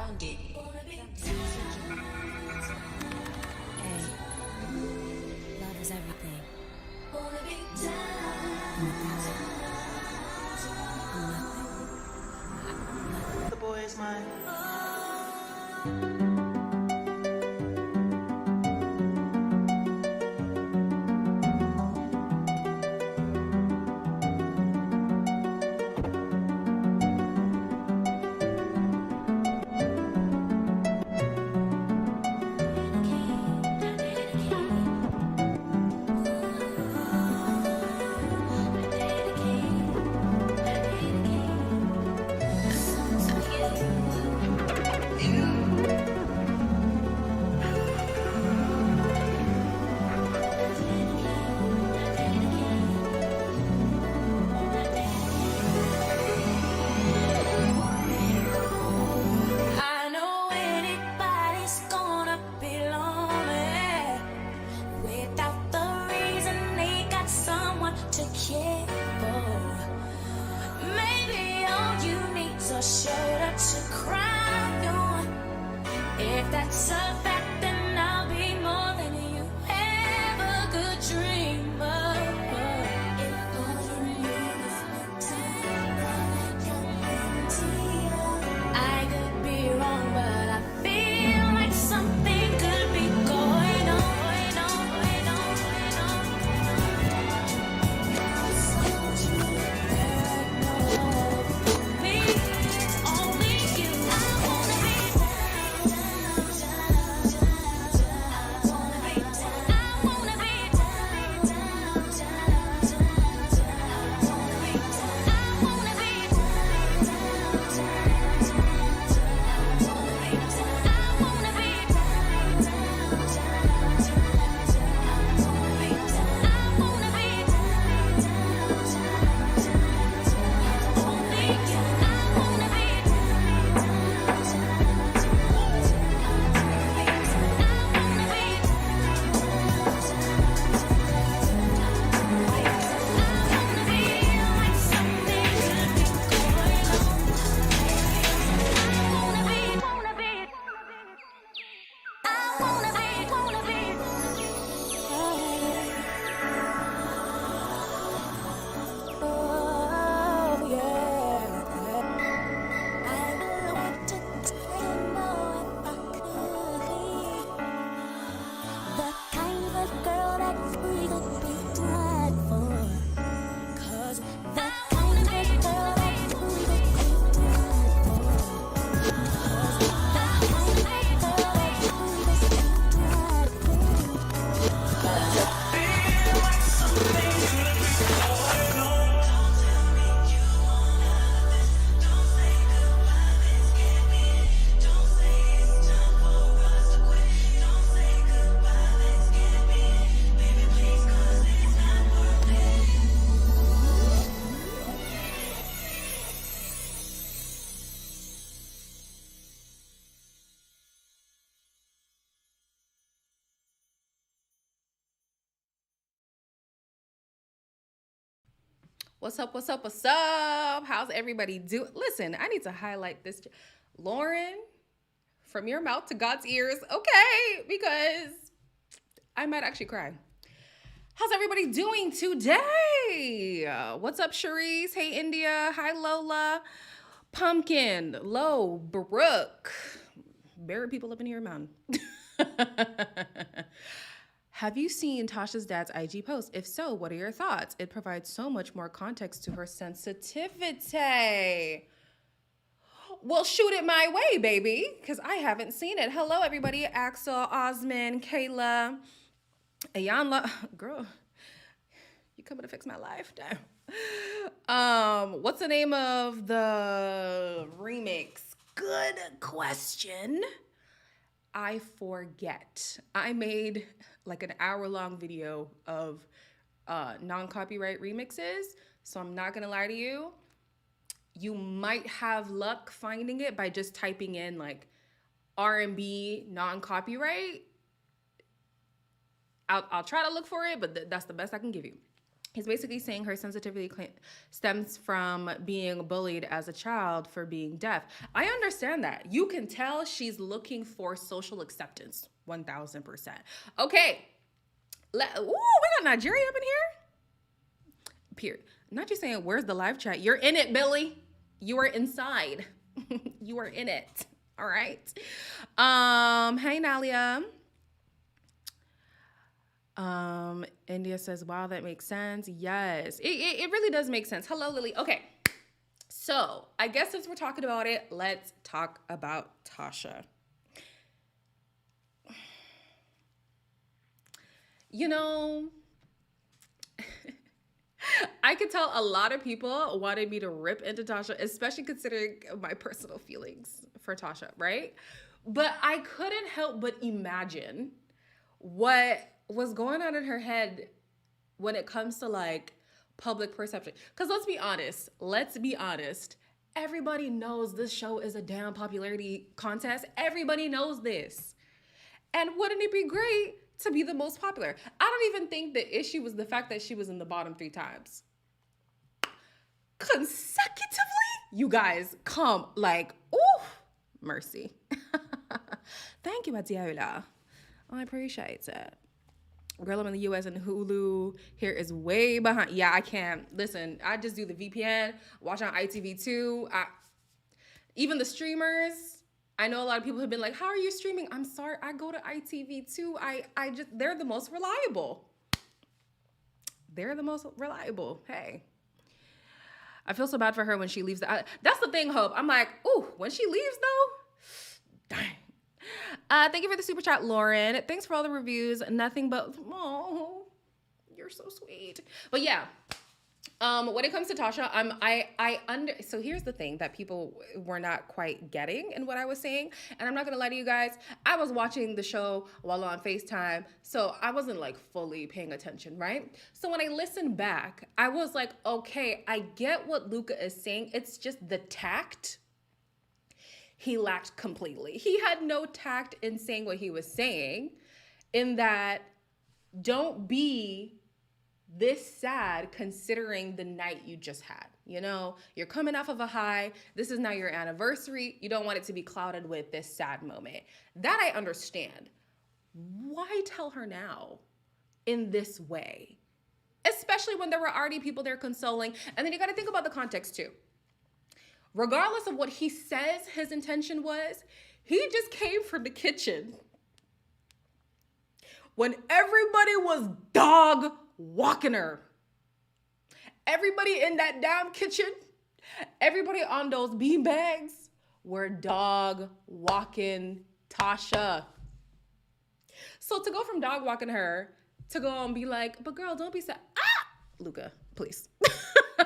Hey, love is everything. The boy is mine. I know anybody's gonna be lonely without the reason they got someone to care for. Maybe all you need's a shoulder to cry on. If that's a fact, then I'll be more than you ever could dream of. If all you need is my time, I could be wrong, but I feel like something could be going on. Please, only you. I wanna be What's up? What's up? What's up? How's everybody doing? Listen, I need to highlight this. Lauren, from your mouth to God's ears, okay? Because I might actually cry. How's everybody doing today? What's up, Cherise? Hey, India. Hi, Lola. Pumpkin. Lo. Brooke. Barry people up in here, man. Have you seen Tasha's dad's IG post? If so, what are your thoughts? It provides so much more context to her sensitivity. Well, shoot it my way, baby, because I haven't seen it. Hello, everybody. Axel, Osman, Kayla, Ayanla. Girl, you coming to fix my life? Damn. What's the name of the remix? Good question. I forget. I made like an hour-long video of non-copyright remixes, so I'm not gonna lie to you. You might have luck finding it by just typing in like R&B non-copyright. I'll try to look for it, but that's the best I can give you. He's basically saying her sensitivity stems from being bullied as a child for being deaf. I understand that. You can tell she's looking for social acceptance. 1000%. Okay. We got Nigeria up in here. Period. Not just saying, where's the live chat? You're in it, Billy. You are inside. You are in it. All right. Hey, Nalia. India says, wow, that makes sense. Yes, it really does make sense. Hello, Lily. Okay. So I guess since we're talking about it, let's talk about Tasha. You know, I could tell a lot of people wanted me to rip into Tasha, especially considering my personal feelings for Tasha, right? But I couldn't help but imagine what was going on in her head when it comes to like public perception. Because let's be honest, everybody knows this show is a damn popularity contest. Everybody knows this. And wouldn't it be great to be the most popular? I don't even think the issue was the fact that she was in the bottom 3 times. Consecutively? You guys, come, like, ooh, mercy. Thank you, Adiola. I appreciate it. Girl, I'm in the US and Hulu here is way behind. Yeah, I can't. Listen, I just do the VPN, watch on ITV2. Even the streamers, I know a lot of people have been like, how are you streaming? I'm sorry, I go to ITV2. They're the most reliable. They're the most reliable. Hey. I feel so bad for her when she leaves. That's the thing, Hope. I'm like, ooh, when she leaves though, dang. Thank you for the super chat, Lauren. Thanks for all the reviews. Nothing but, oh, you're so sweet. But yeah, when it comes to Tasha, so here's the thing that people were not quite getting in what I was saying. And I'm not gonna lie to you guys, I was watching the show while on FaceTime, so I wasn't like fully paying attention, right? So when I listened back, I was like, okay, I get what Luca is saying. It's just the tact he lacked completely. He had no tact in saying what he was saying, in that don't be this sad considering the night you just had. You know, you're coming off of a high. This is now your anniversary. You don't want it to be clouded with this sad moment. That I understand. Why tell her now in this way? Especially when there were already people there consoling. And then you got to think about the context too. Regardless of what he says his intention was, he just came from the kitchen when everybody was dog walking her. Everybody in that damn kitchen, everybody on those bean bags were dog walking Tasha. So to go from dog walking her to go and be like, but girl, don't be sad. Luca, please.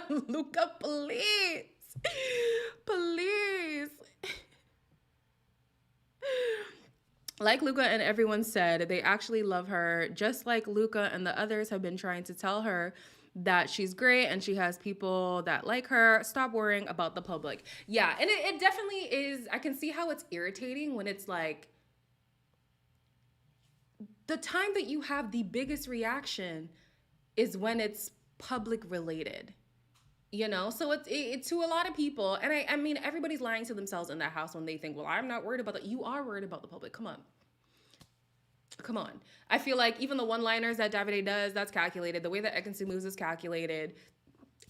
Luca, please. Please. Like Luca and everyone said, they actually love her, just like Luca and the others have been trying to tell her that she's great and she has people that like her. Stop worrying about the public. Yeah, and it definitely is. I can see how it's irritating when it's like the time that you have the biggest reaction is when it's public related. You know, so it's to a lot of people. And I mean, everybody's lying to themselves in that house when they think, well, I'm not worried about that. You are worried about the public. Come on. Come on. I feel like even the one-liners that Davide does, that's calculated. The way that Ekin-Su moves is calculated.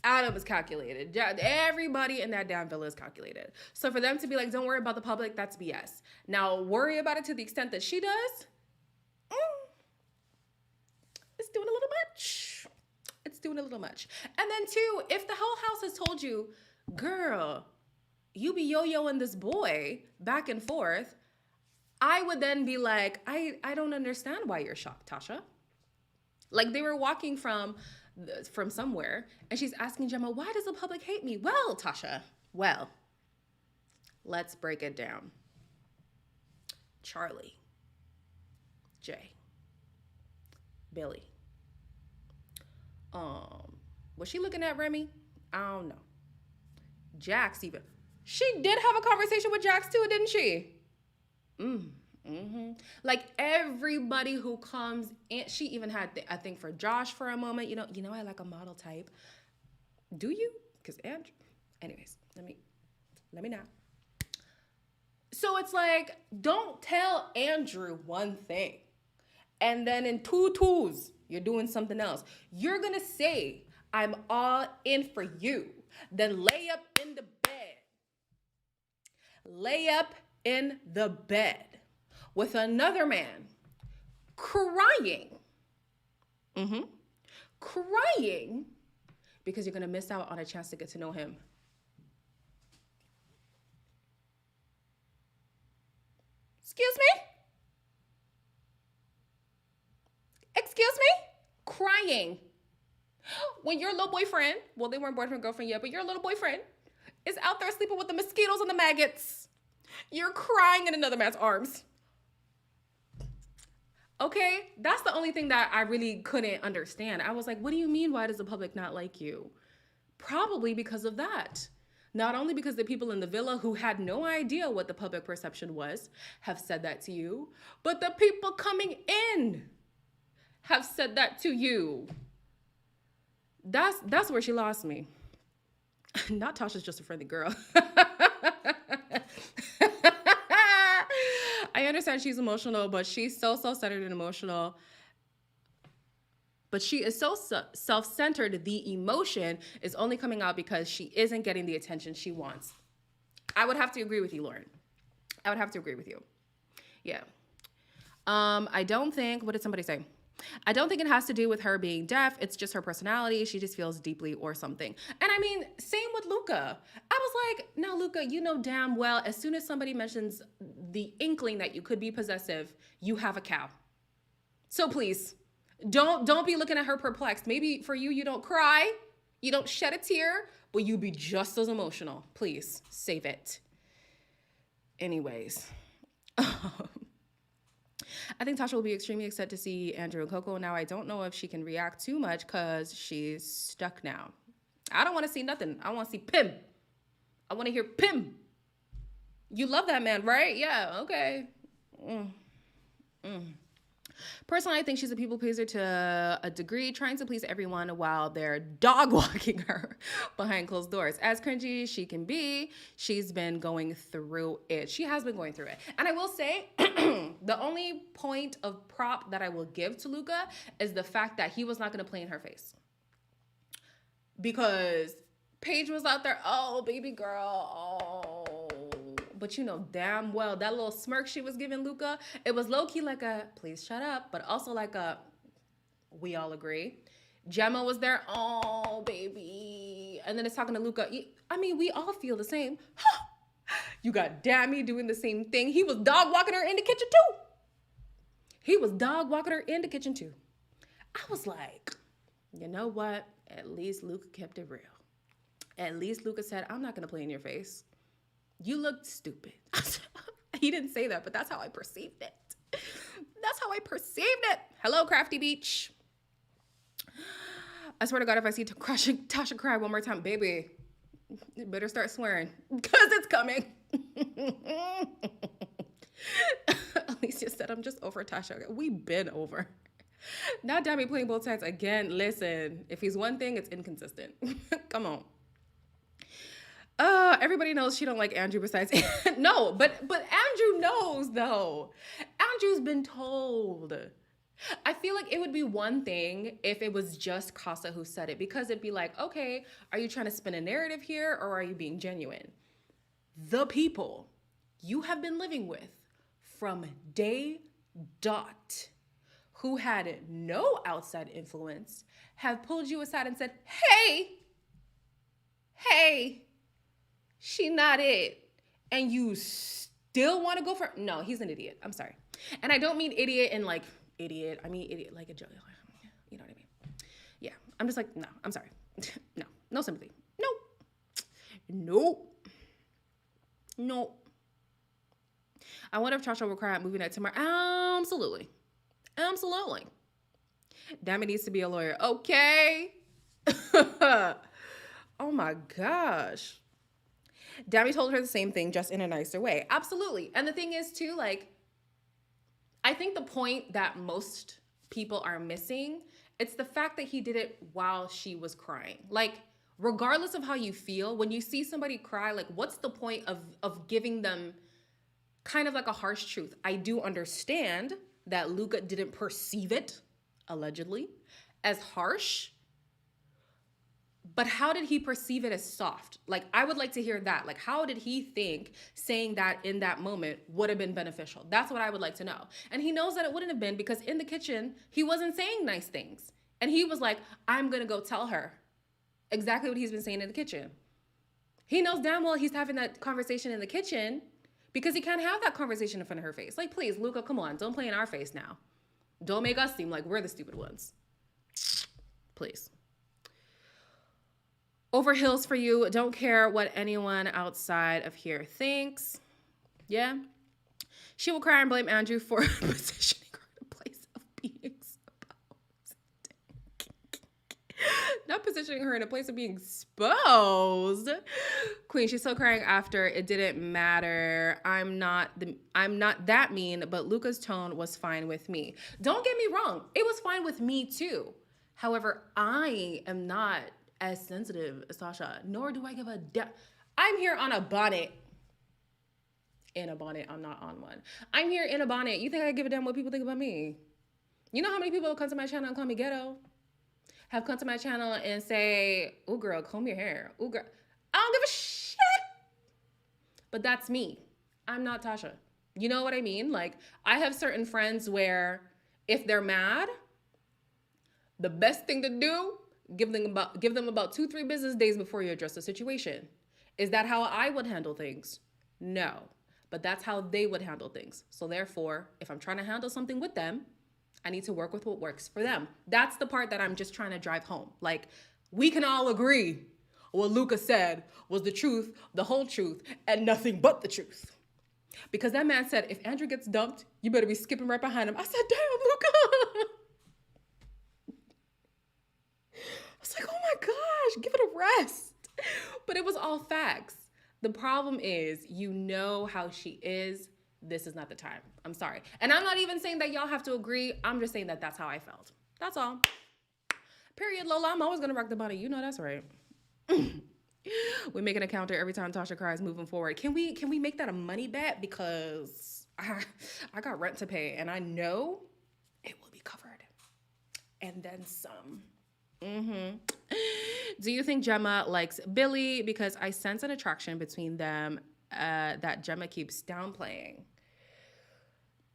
Adam is calculated. Everybody in that damn villa is calculated. So for them to be like, don't worry about the public, that's BS. Now, worry about it to the extent that she does, it's doing a little much. It's doing a little much. And then too, if the whole house has told you, girl, you be yo-yoing this boy back and forth, I would then be like, I don't understand why you're shocked, Tasha. Like they were walking from somewhere and she's asking Gemma, why does the public hate me? Well, Tasha, let's break it down. Charlie, Jay, Billy. Was she looking at Remy? I don't know. Jax even. She did have a conversation with Jax too, didn't she? Like everybody who comes in, she even had, I think for Josh for a moment, I like a model type. Do you? Because Andrew, anyways, let me not. So it's like, don't tell Andrew one thing and then in 2 you're doing something else. You're gonna say, I'm all in for you. Then lay up in the bed. Lay up in the bed with another man crying. Crying because you're gonna miss out on a chance to get to know him. Excuse me? Excuse me? Crying. When your little boyfriend, well, they weren't boyfriend, girlfriend yet, but your little boyfriend is out there sleeping with the mosquitoes and the maggots. You're crying in another man's arms. Okay? That's the only thing that I really couldn't understand. I was like, what do you mean, why does the public not like you? Probably because of that. Not only because the people in the villa who had no idea what the public perception was have said that to you, but the people coming in have said that to you. That's where she lost me. Not Tasha's just a friendly girl. I understand she's emotional, but she's so self-centered and emotional. But she is so self-centered, the emotion is only coming out because she isn't getting the attention she wants. I would have to agree with you, Lauren. I would have to agree with you. Yeah. I don't think, what did somebody say? I don't think it has to do with her being deaf. It's just her personality. She just feels deeply or something. And I mean, same with Luca. I was like, now, Luca, you know damn well, as soon as somebody mentions the inkling that you could be possessive, you have a cow. So please, don't be looking at her perplexed. Maybe for you, you don't cry, you don't shed a tear, but you be just as emotional. Please, save it. Anyways. I think Tasha will be extremely excited to see Andrew and Coco. Now, I don't know if she can react too much because she's stuck now. I don't want to see nothing. I want to see Pim. I want to hear Pim. You love that man, right? Yeah, okay. Personally, I think she's a people pleaser to a degree, trying to please everyone while they're dog walking her behind closed doors. As cringy as she can be, she's been going through it. She has been going through it. And I will say, the only point of prop that I will give to Luca is the fact that he was not going to play in her face. Because Paige was out there, oh, baby girl, oh. But you know damn well that little smirk she was giving Luca, it was low-key like a, please shut up, but also like a, we all agree. Gemma was there, oh, baby. And then it's talking to Luca. I mean, we all feel the same. You got Dammy doing the same thing. He was dog walking her in the kitchen too. He was dog walking her in the kitchen too. I was like, you know what? At least Luca kept it real. At least Luca said, I'm not going to play in your face. You looked stupid. He didn't say that, but that's how I perceived it. That's how I perceived it. Hello, Crafty Beach. I swear to God, if I see Tasha cry one more time, baby, you better start swearing because it's coming. Alicia said, I'm just over Tasha. We've been over. Not Dammy playing both sides again. Listen, if he's one thing, it's inconsistent. Come on. Everybody knows she don't like Andrew besides no, but Andrew knows though. Andrew's been told. I feel like it would be one thing if it was just Casa who said it, because it'd be like, okay, are you trying to spin a narrative here or are you being genuine? The people you have been living with from day dot, who had no outside influence, have pulled you aside and said, hey, she not it. And you still want to go for, no, he's an idiot. I'm sorry. And I don't mean idiot in like idiot. I mean idiot like a joke. You know what I mean? Yeah. I'm just like, no, I'm sorry. No sympathy. Nope. I wonder if Tasha will cry at movie night tomorrow. Absolutely. Dammy needs to be a lawyer. Okay. Oh my gosh. Dammy told her the same thing, just in a nicer way. Absolutely. And the thing is too, like, think the point that most people are missing, it's the fact that he did it while she was crying. Like, regardless of how you feel, when you see somebody cry, like, what's the point of giving them kind of like a harsh truth? I do understand that Luca didn't perceive it, allegedly, as harsh. But how did he perceive it as soft? Like, I would like to hear that. Like, how did he think saying that in that moment would have been beneficial? That's what I would like to know. And he knows that it wouldn't have been, because in the kitchen, he wasn't saying nice things. And he was like, I'm going to go tell her exactly what he's been saying in the kitchen. He knows damn well he's having that conversation in the kitchen because he can't have that conversation in front of her face. Like, please, Luca, come on. Don't play in our face now. Don't make us seem like we're the stupid ones. Please. Over hills for you. Don't care what anyone outside of here thinks. Yeah. She will cry and blame Andrew for positioning her in a place of being exposed. Not positioning her in a place of being exposed. Queen, she's still crying after. It didn't matter. I'm not that mean, but Luca's tone was fine with me. Don't get me wrong. It was fine with me too. However, I am not as sensitive as Tasha, nor do I give a damn. I'm here on a bonnet. In a bonnet, I'm not on one. I'm here in a bonnet. You think I give a damn what people think about me? You know how many people have come to my channel and call me ghetto? Have come to my channel and say, "Ooh, girl, comb your hair. Ooh, girl." I don't give a shit. But that's me. I'm not Tasha. You know what I mean? Like, I have certain friends where if they're mad, the best thing to do, give them about 2-3 business days before you address the situation. Is that how I would handle things? No, but that's how they would handle things. So therefore, if I'm trying to handle something with them, I need to work with what works for them. That's the part that I'm just trying to drive home. Like, we can all agree what Luca said was the truth, the whole truth, and nothing but the truth. Because that man said, if Andrew gets dumped, you better be skipping right behind him. I said, damn, Luca. I was like, oh my gosh, give it a rest. But it was all facts. The problem is, you know how she is. This is not the time. I'm sorry. And I'm not even saying that y'all have to agree. I'm just saying that that's how I felt. That's all. Period, Lola. I'm always going to rock the body. You know that's right. We're making a counter every time Tasha cries moving forward. Can we make that a money bet? Because I got rent to pay, and I know it will be covered. And then some. Do you think Gemma likes Billy? Because I sense an attraction between them that Gemma keeps downplaying.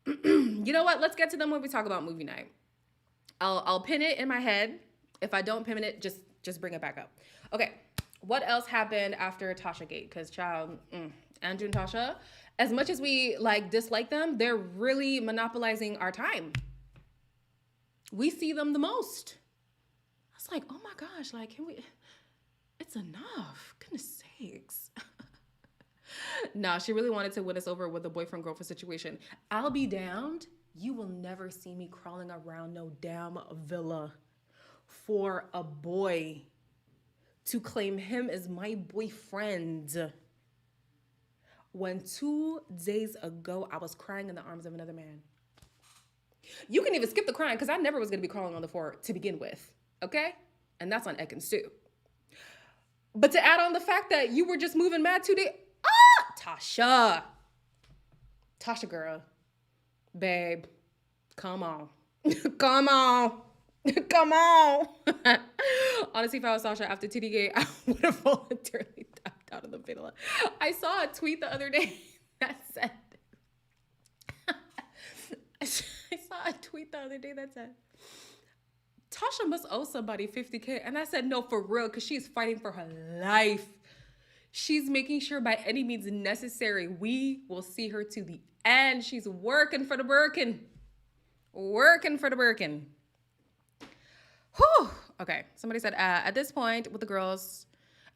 You know what? Let's get to them when we talk about movie night. I'll pin it in my head. If I don't pin it, just bring it back up. Okay. What else happened after Tasha Gate? Because child, Andrew and Tasha, as much as we like dislike them, they're really monopolizing our time. We see them the most. I was like, oh my gosh, like, can we? It's enough. Goodness sakes. Nah, she really wanted to win us over with the boyfriend-girlfriend situation. I'll be damned. You will never see me crawling around no damn villa for a boy to claim him as my boyfriend. When 2 days ago, I was crying in the arms of another man. You can even skip the crying because I never was going to be crawling on the floor to begin with. Okay? And that's on Ekans too. But to add on the fact that you were just moving mad 2 days. Tasha. Tasha girl. Babe. Come on. Come on. Come on. Honestly, if I was Tasha after TDK, I would have voluntarily tapped out of the villa. I saw a tweet the other day that said, Tasha must owe somebody $50K. And I said, no, for real, because she's fighting for her life. She's making sure by any means necessary, we will see her to the end. She's working for the Birkin. Working for the Birkin. Whew. Okay, somebody said, at this point, with the girls,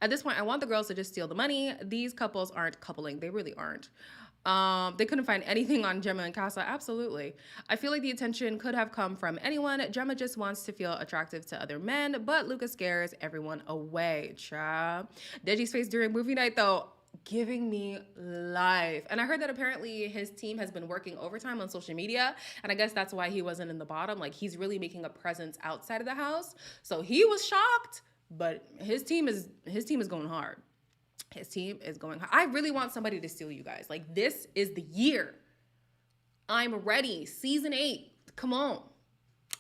at this point, I want the girls to just steal the money. These couples aren't coupling. They really aren't. They couldn't find anything on Gemma and Casa. Absolutely. I feel like the attention could have come from anyone. Gemma just wants to feel attractive to other men, but Luca scares everyone away. Cha. Deji's face during movie night, though. giving me life. And I heard that apparently his team has been working overtime on social media. And I guess that's why he wasn't in the bottom. Like, he's really making a presence outside of the house. So he was shocked, but his team is going hard. His team is going hard. I really want somebody to steal you guys. Like, this is the year. I'm ready. Season 8. Come on.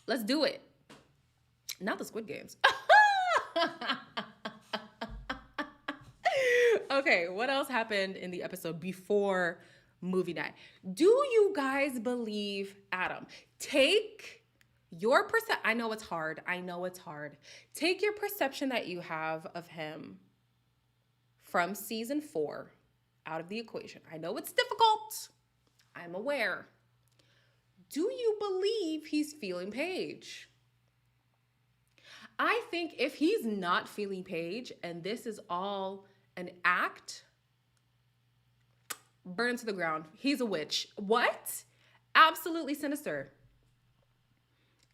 Let's do it. Not the Squid Games. Okay, what else happened in the episode before movie night? Do you guys believe Adam? Take your perception. I know it's hard. Take your perception that you have of him from season 4 out of the equation. I know it's difficult. I'm aware. Do you believe he's feeling Paige? I think if he's not feeling Paige and this is all an act, burn him to the ground. He's a witch. What? Absolutely sinister.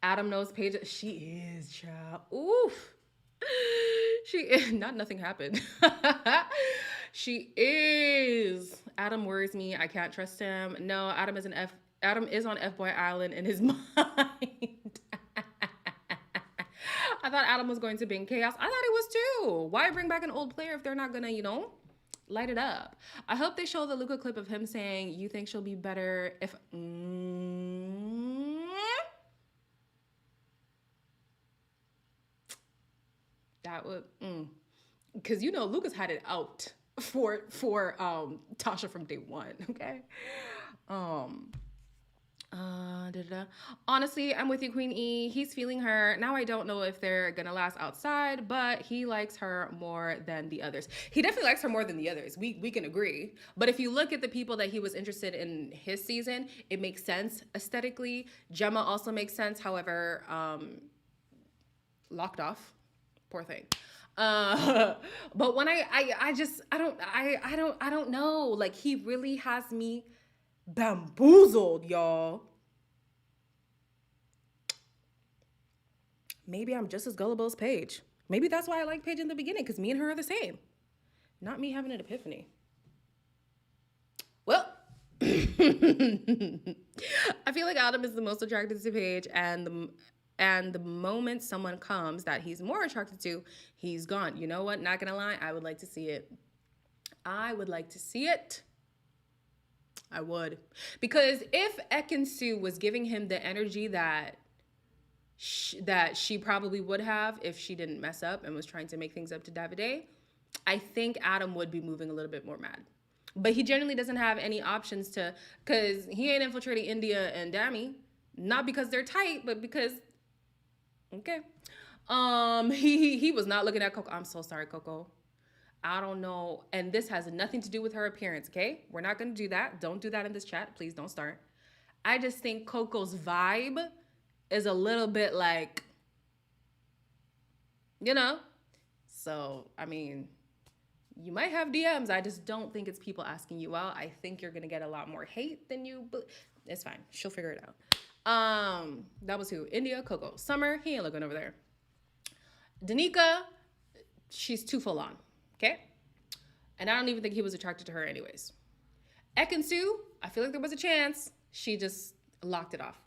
Adam knows Paige. She is, child. Oof. She is. Nothing happened. She is. Adam worries me. I can't trust him. No, Adam is on F-Boy Island in his mind. I thought Adam was going to bring chaos. I thought he was too. Why bring back an old player if they're not gonna, light it up? I hope they show the Luca clip of him saying, "You think she'll be better if..." That would... Because, Luca's had it out for Tasha from day one, okay? Honestly, I'm with you, Queen E. He's feeling her. Now I don't know if they're gonna last outside, but he likes her more than the others. He definitely likes her more than the others. We can agree. But if you look at the people that he was interested in his season, it makes sense aesthetically. Gemma also makes sense. However, locked off. Poor thing. But when I don't know. Like, he really has me bamboozled, y'all. Maybe I'm just as gullible as Paige. Maybe that's why I like Paige in the beginning, because me and her are the same. Not me having an epiphany. Well, I feel like Adam is the most attracted to Paige, and the moment someone comes that he's more attracted to, he's gone. You know what? Not gonna lie, I would like to see it. I would. Because if Ekin-Su was giving him the energy that she probably would have if she didn't mess up and was trying to make things up to Davide, I think Adam would be moving a little bit more mad. But he generally doesn't have any options because he ain't infiltrating India and Dami. Not because they're tight, but because, okay. He was not looking at Coco. I'm so sorry, Coco. I don't know. And this has nothing to do with her appearance, okay? We're not going to do that. Don't do that in this chat. Please don't start. I just think Coco's vibe is a little bit like, So, I mean, you might have DMs. I just don't think it's people asking you out. I think you're going to get a lot more hate than you... It's fine. She'll figure it out. That was who? India, Coco. Summer, he ain't looking over there. Danica, she's too full on. Okay? And I don't even think he was attracted to her anyways. Ekin-Su, I feel like there was a chance. She just locked it off.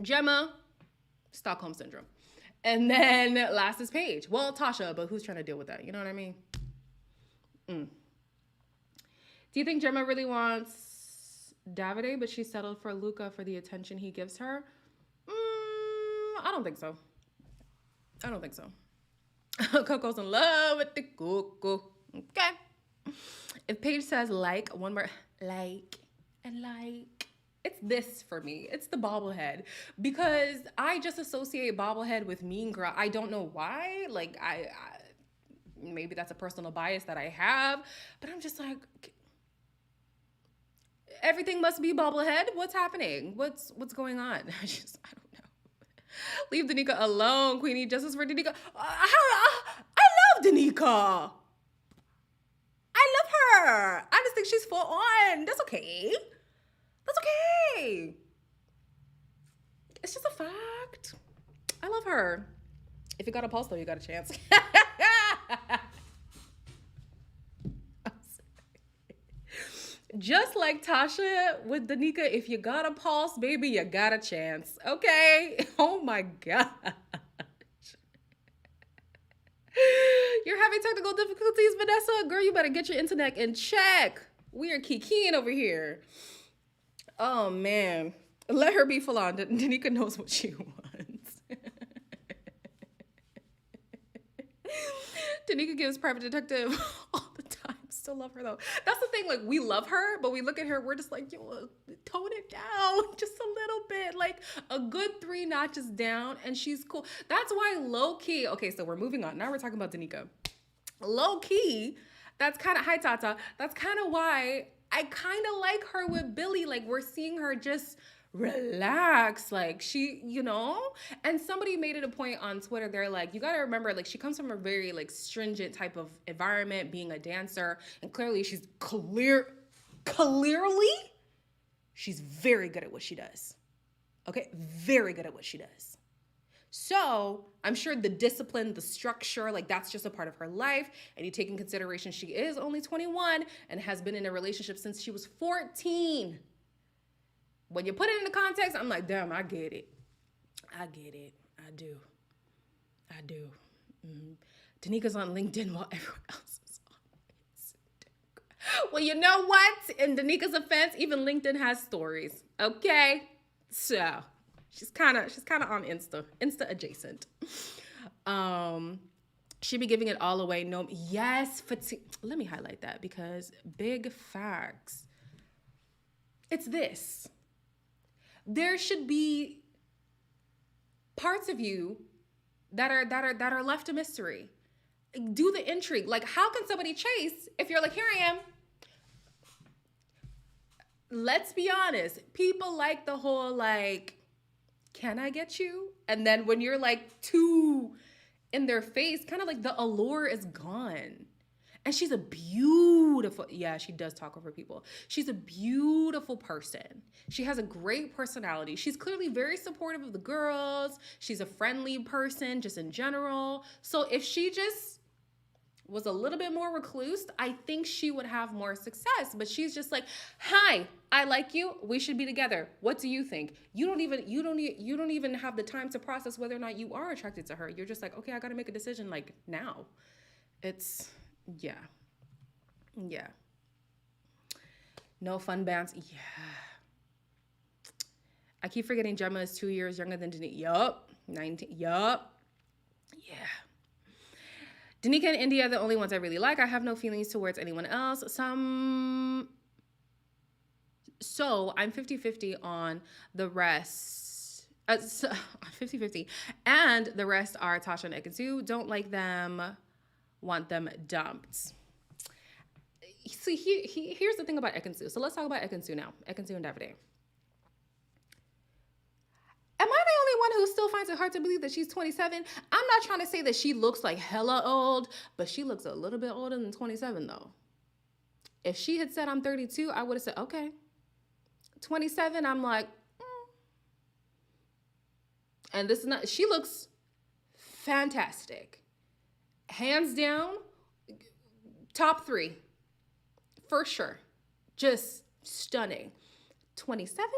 Gemma, Stockholm Syndrome. And then last is Paige. Well, Tasha, but who's trying to deal with that? You know what I mean? Do you think Gemma really wants Davide, but she settled for Luca for the attention he gives her? I don't think so. Coco's in love with the Coco. Okay. If Paige says one more it's this for me. It's the bobblehead, because I just associate bobblehead with mean girl. I don't know why. Like, I maybe that's a personal bias that I have, but I'm just like, everything must be bobblehead. What's happening? What's going on? I don't know. Leave Danica alone, Queenie. Justice for Danica. I love Danica. I love her. I just think she's full on. That's okay. It's just a fact. I love her. If you got a pulse, though, you got a chance. Just like Tasha with Danica, if you got a pulse, baby, you got a chance. Okay? Oh my God. You're having technical difficulties, Vanessa? Girl, you better get your internet in check. We are kikiing over here. Oh, man. Let her be full on. Danica knows what she wants. Danica gives private detective all the time. Still love her though. That's the thing. Like, we love her, but we look at her, we're just like, yo, tone it down just a little bit. Like a good 3 notches down, and she's cool. That's why low key. Okay, so we're moving on. Now we're talking about Danica. Low key, that's kind of, hi Tata. That's kind of why I kind of like her with Billy. Like, we're seeing her just relax, like she, and somebody made it a point on Twitter. They're like, you got to remember, like, she comes from a very like stringent type of environment, being a dancer, and clearly she's clearly she's very good at what she does. Okay, very good at what she does. So I'm sure the discipline, the structure, like, that's just a part of her life. And you take in consideration she is only 21 and has been in a relationship since she was 14. When you put it into context, I'm like, damn, I get it. I get it. I do. Danica's on LinkedIn while everyone else is on Instagram. Well, you know what? In Danica's offense, even LinkedIn has stories. Okay? So she's kind of on Insta adjacent. She be giving it all away. No, yes, fatigue. Let me highlight that because big facts. It's this. There should be parts of you that are left a mystery. Do the intrigue. Like, how can somebody chase if you're like, here I am? Let's be honest. People like the whole, like, can I get you? And then when you're like too in their face, kind of like the allure is gone. And she's a beautiful, yeah, she does talk over people. She's a beautiful person. She has a great personality. She's clearly very supportive of the girls. She's a friendly person just in general. So if she just was a little bit more recluse, I think she would have more success. But she's just like, hi, I like you. We should be together. What do you think? You don't even have the time to process whether or not you are attracted to her. You're just like, okay, I got to make a decision like now. It's, yeah. No fun bands. Yeah. I keep forgetting Gemma is 2 years younger than Danica. Yup. 19. Yup. Yeah. Danica and India are the only ones I really like. I have no feelings towards anyone else. So I'm 50-50 on the rest. 50-50. And the rest are Tasha and Ekansu. Don't like them. Want them dumped. See, here's the thing about Ekansu. So let's talk about Ekansu now. Ekansu and Davide. Am I the only one who still finds it hard to believe that she's 27? I'm not trying to say that she looks like hella old, but she looks a little bit older than 27 though. If she had said I'm 32, I would have said, okay. 27, I'm like, And this is not, she looks fantastic. Hands down, top 3. For sure. Just stunning. 27?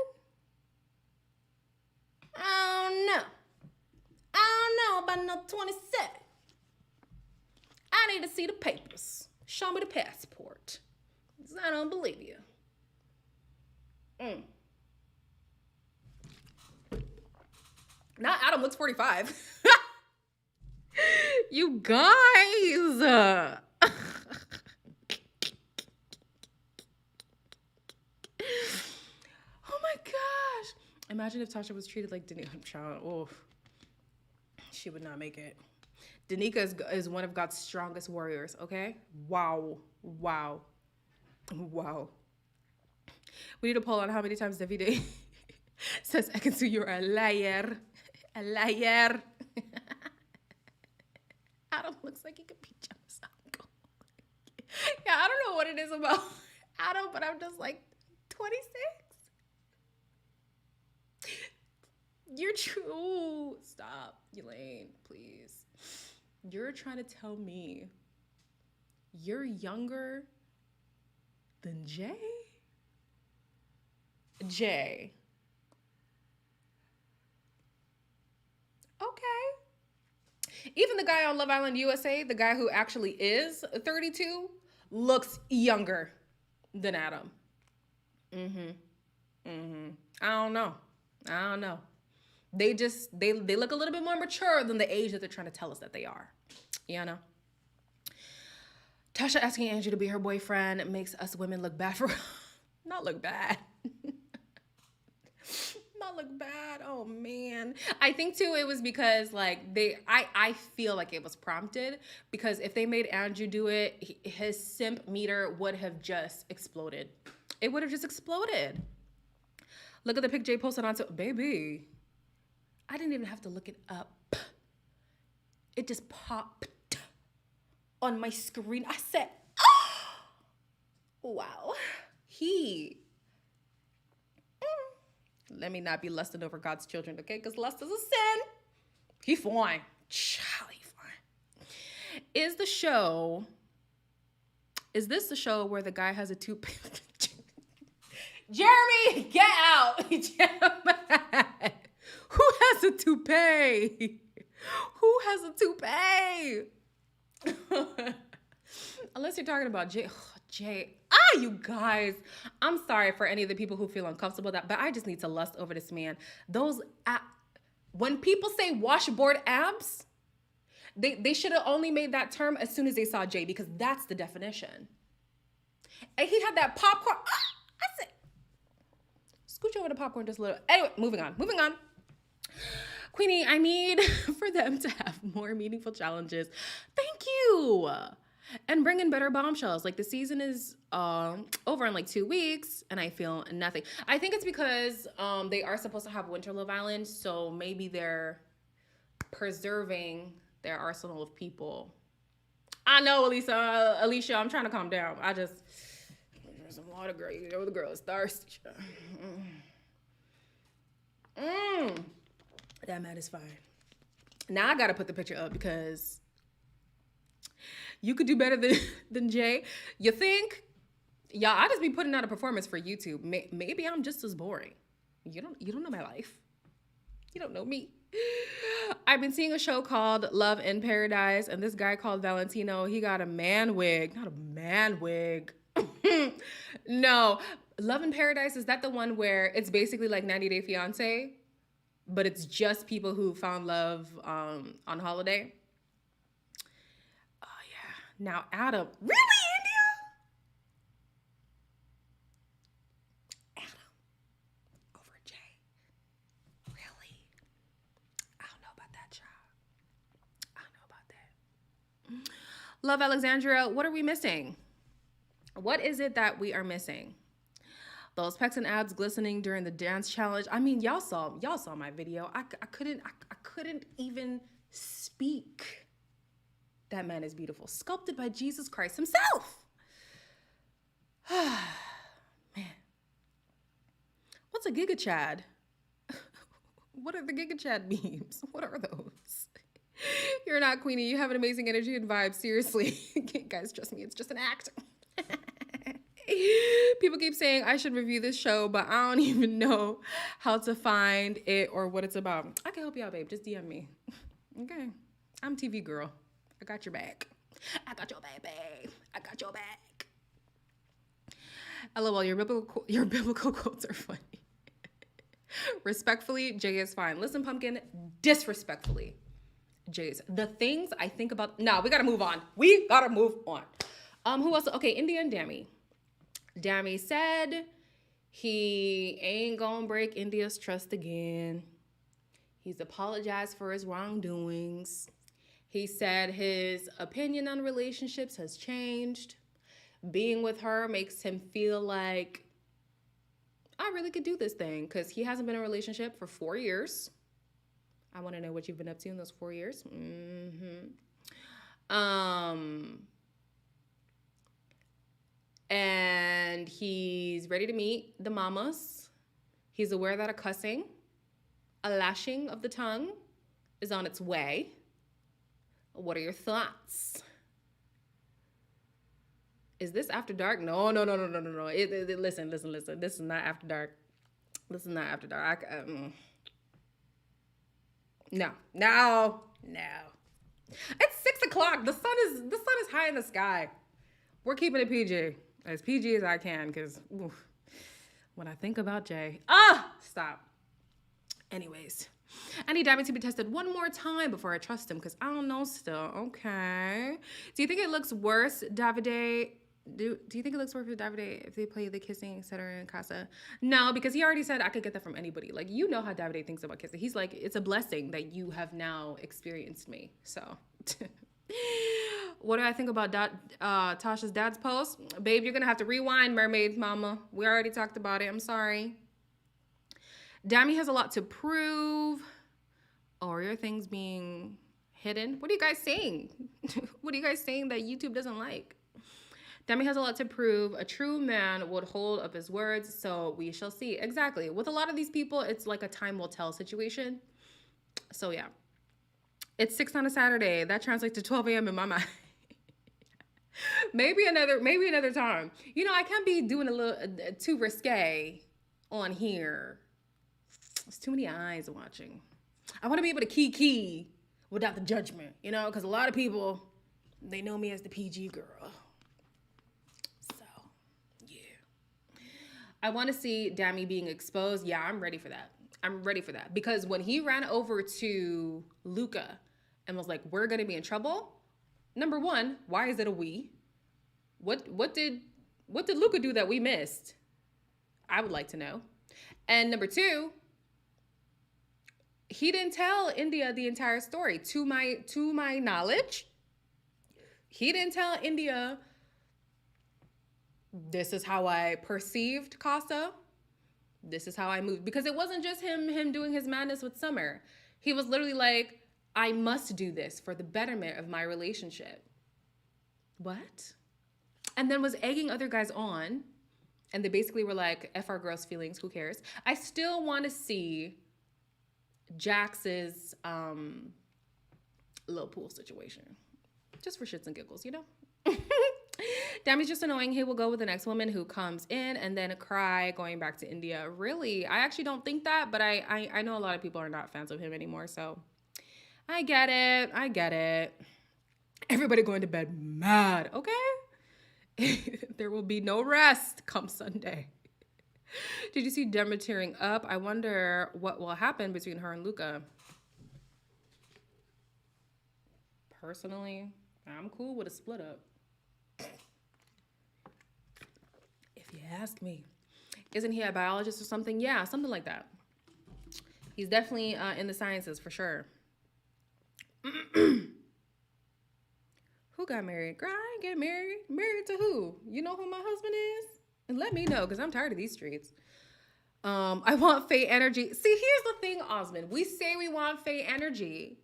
I don't know about no 27. I need to see the papers. Show me the passport. 'Cause I don't believe you. Now Adam looks 45. You guys. Oh my gosh. Imagine if Tasha was treated like Danica. Oh, she would not make it. Danica is one of God's strongest warriors, okay? Wow. We need a poll on how many times Davide says, Ekansu, you're a liar. A liar. Adam looks like he could beat Gemma's uncle. Yeah, I don't know what it is about Adam, but I'm just like, 26? You're true. Stop, Elaine, please. You're trying to tell me you're younger than Jay? Jay. Okay. Even the guy on Love Island USA, the guy who actually is 32, looks younger than Adam. I don't know. They look a little bit more mature than the age that they're trying to tell us that they are. You know? Tasha asking Andrew to be her boyfriend makes us women look bad for not look bad. Not look bad. Oh man. I think too it was because like I feel like it was prompted because if they made Andrew do it, his simp meter would have just exploded. It would have just exploded. Look at the pic Jay posted on baby. I didn't even have to look it up. It just popped on my screen. I said, oh, wow. Let me not be lusting over God's children, okay? Because lust is a sin. He fine. Charlie fine. Is this the show where the guy has a toupee? Jeremy, get out. Who has a toupee? Who has a toupee? Unless you're talking about Jay. Jay. You guys. I'm sorry for any of the people who feel uncomfortable with that, but I just need to lust over this man. When people say washboard abs, they should have only made that term as soon as they saw Jay because that's the definition. And he had that popcorn. I said, scooch over the popcorn just a little. Anyway, moving on. Queenie, I need for them to have more meaningful challenges. Thank you. And bring in better bombshells. Like the season is over in like 2 weeks and I feel nothing. I think it's because they are supposed to have Winter Love Island. So maybe they're preserving their arsenal of people. I know, Alicia, I'm trying to calm down. There's some water, girl. You know the girl is thirsty. That man is fine. Now I gotta put the picture up because you could do better than Jay. You think? Y'all, I just be putting out a performance for YouTube. Maybe I'm just as boring. You don't know my life. You don't know me. I've been seeing a show called Love in Paradise, and this guy called Valentino, he got a man wig. Not a man wig. No. Love in Paradise, is that the one where it's basically like 90 Day Fiancé, but it's just people who found love on holiday? Now, Adam, really, India? Adam over Jay. Really? I don't know about that, child. I don't know about that. Love Alexandria, what are we missing? What is it that we are missing? Those pecs and abs glistening during the dance challenge. I mean, y'all saw my video. I couldn't even speak. That man is beautiful. Sculpted by Jesus Christ himself. Man. What's a Giga Chad? What are the Giga Chad memes? What are those? You're not Queenie. You have an amazing energy and vibe. Seriously. Guys, trust me. It's just an act. People keep saying I should review this show, but I don't even know how to find it or what it's about. I can help you out, babe. Just DM me. Okay. I'm TV girl. I got your back. I got your back, babe. I got your back. LOL, your biblical quotes are funny. Respectfully, Jay is fine. Listen, Pumpkin, disrespectfully, Jay's. The things I think about... Nah, we gotta move on. Who else? Okay, India and Dami. Dami said he ain't gonna break India's trust again. He's apologized for his wrongdoings. He said his opinion on relationships has changed. Being with her makes him feel like I really could do this thing because he hasn't been in a relationship for 4 years. I want to know what you've been up to in those 4 years. And he's ready to meet the mamas. He's aware that a lashing of the tongue is on its way. What are your thoughts? Is this After Dark? No. Listen. This is not After Dark. This is not After Dark. No, no, no. It's 6 o'clock. The sun is high in the sky. We're keeping it PG, as PG as I can, because when I think about Jay, stop. Anyways, I need Davide to be tested one more time before I trust him, because I don't know still. Okay. Do you think it looks worse, Davide? Do you think it looks worse for Davide if they play the kissing, etc. in Casa? No, because he already said I could get that from anybody. Like, you know how Davide thinks about kissing. He's like, it's a blessing that you have now experienced me. So, what do I think about Tasha's dad's post? Babe, you're going to have to rewind, Mermaid Mama. We already talked about it. I'm sorry. Dami has a lot to prove. Or your things being hidden. What are you guys saying? What are you guys saying that YouTube doesn't like? Demi has a lot to prove. A true man would hold up his words, so we shall see. Exactly. With a lot of these people, it's like a time will tell situation. So yeah. It's 6 on a Saturday. That translates to 12 a.m. in my mind. maybe another time. You know, I can't be doing a little too risque on here. There's too many eyes watching. I want to be able to key without the judgment, you know, because a lot of people, they know me as the PG girl. I want to see Dami being exposed. Yeah, I'm ready for that. I'm ready for that. Because when he ran over to Luca and was like, we're going to be in trouble. Number one, why is it a we? What did Luca do that we missed? I would like to know. And number two, he didn't tell India the entire story. To my knowledge, he didn't tell India, this is how I perceived Casa. This is how I moved. Because it wasn't just him doing his madness with Summer. He was literally like, I must do this for the betterment of my relationship. What? And then was egging other guys on. And they basically were like, F our girls' feelings, who cares? I still want to see Jax's little pool situation. Just for shits and giggles, you know? Dami's just annoying. He will go with the next woman who comes in and then cry going back to India. Really? I actually don't think that, but I know a lot of people are not fans of him anymore, so I get it. Everybody going to bed mad, okay? There will be no rest come Sunday. Did you see Demi tearing up? I wonder what will happen between her and Luca. Personally, I'm cool with a split up. If you ask me. Isn't he a biologist or something? Yeah, something like that. He's definitely in the sciences for sure. Who got married? Girl, I ain't get married. Married to who? You know who my husband is? And let me know, because I'm tired of these streets. I want Faye energy. See, here's the thing, Osmond. We say we want Faye energy,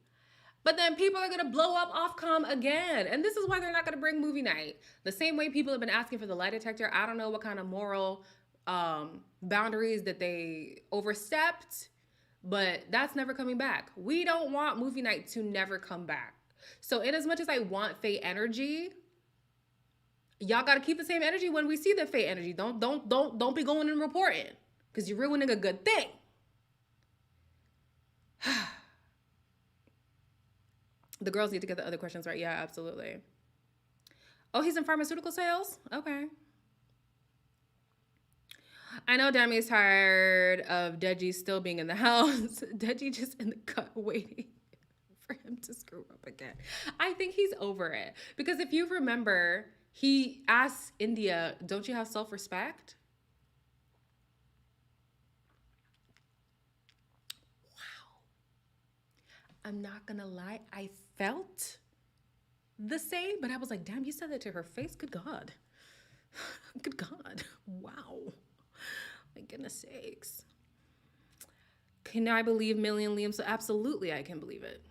but then people are going to blow up Ofcom again. And this is why they're not going to bring movie night. The same way people have been asking for the lie detector. I don't know what kind of moral boundaries that they overstepped, but that's never coming back. We don't want movie night to never come back. So in as much as I want Faye energy, y'all got to keep the same energy when we see the Faye energy. Don't be going and reporting, because you're ruining a good thing. The girls need to get the other questions right. Yeah, absolutely. Oh, he's in pharmaceutical sales? Okay. I know Demi is tired of Deji still being in the house. Deji just in the cut waiting for him to screw up again. I think he's over it. Because if you remember, he asked India, don't you have self-respect? Wow. I'm not gonna lie, I felt the same, but I was like, damn, you said that to her face? Good God. Good God. Wow. My goodness sakes. Can I believe Millie and Liam? So absolutely I can believe it.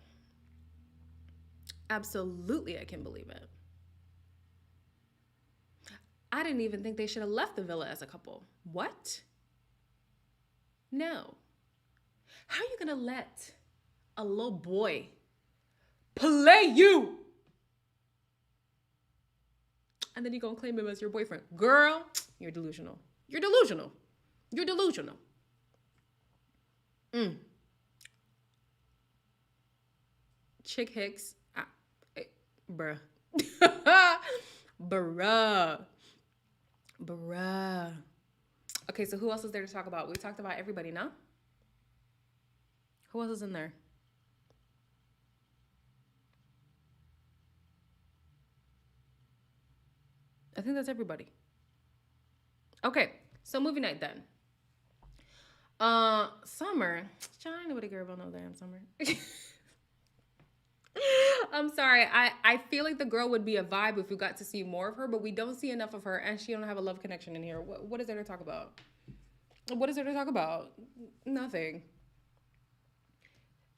Absolutely I can believe it. I didn't even think they should have left the villa as a couple. What? No. How are you gonna let a little boy play you? And then you're gonna claim him as your boyfriend. Girl, you're delusional. You're delusional. You're delusional. Chick Hicks. Bruh. Bruh. Bruh. Okay, so who else is there to talk about? We talked about everybody, no? Who else is in there? I think that's everybody. Okay, so movie night then. Summer. I know what a girl will know damn Summer. I'm sorry. I feel like the girl would be a vibe if we got to see more of her, but we don't see enough of her, and she don't have a love connection in here. What is there to talk about? What is there to talk about? Nothing.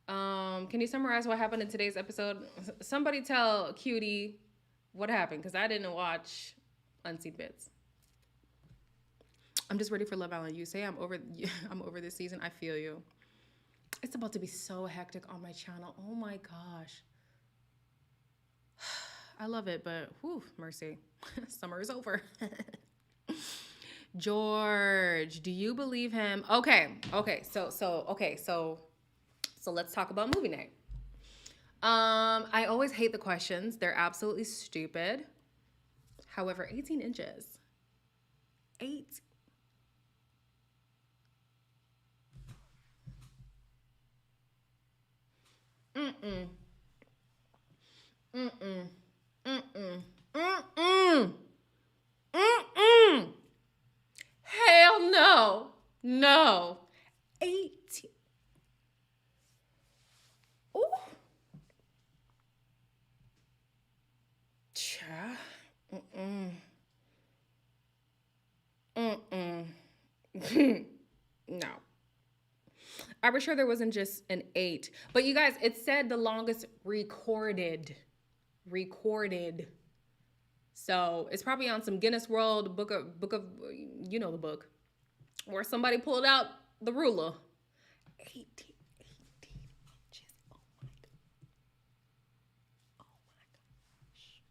Can you summarize what happened in today's episode? Somebody tell Cutie what happened, because I didn't watch Unseen Bits. I'm just ready for Love Island. You say I'm over this season. I feel you. It's about to be so hectic on my channel. Oh my gosh. I love it, but whew, mercy. Summer is over. George, do you believe him? Okay. So let's talk about movie night. I always hate the questions. They're absolutely stupid. However, 18 inches. 8. Mm-mm. Mm-mm. Mm-mm. Mm-mm. Mm-mm. Hell no. No. 18. Ooh. Cha. Mm-mm. Mm-mm. No. I was sure there wasn't just an 8. But you guys, it said the longest recorded. So it's probably on some Guinness World book of you know the book, where somebody pulled out the ruler. 18 inches. Oh my gosh.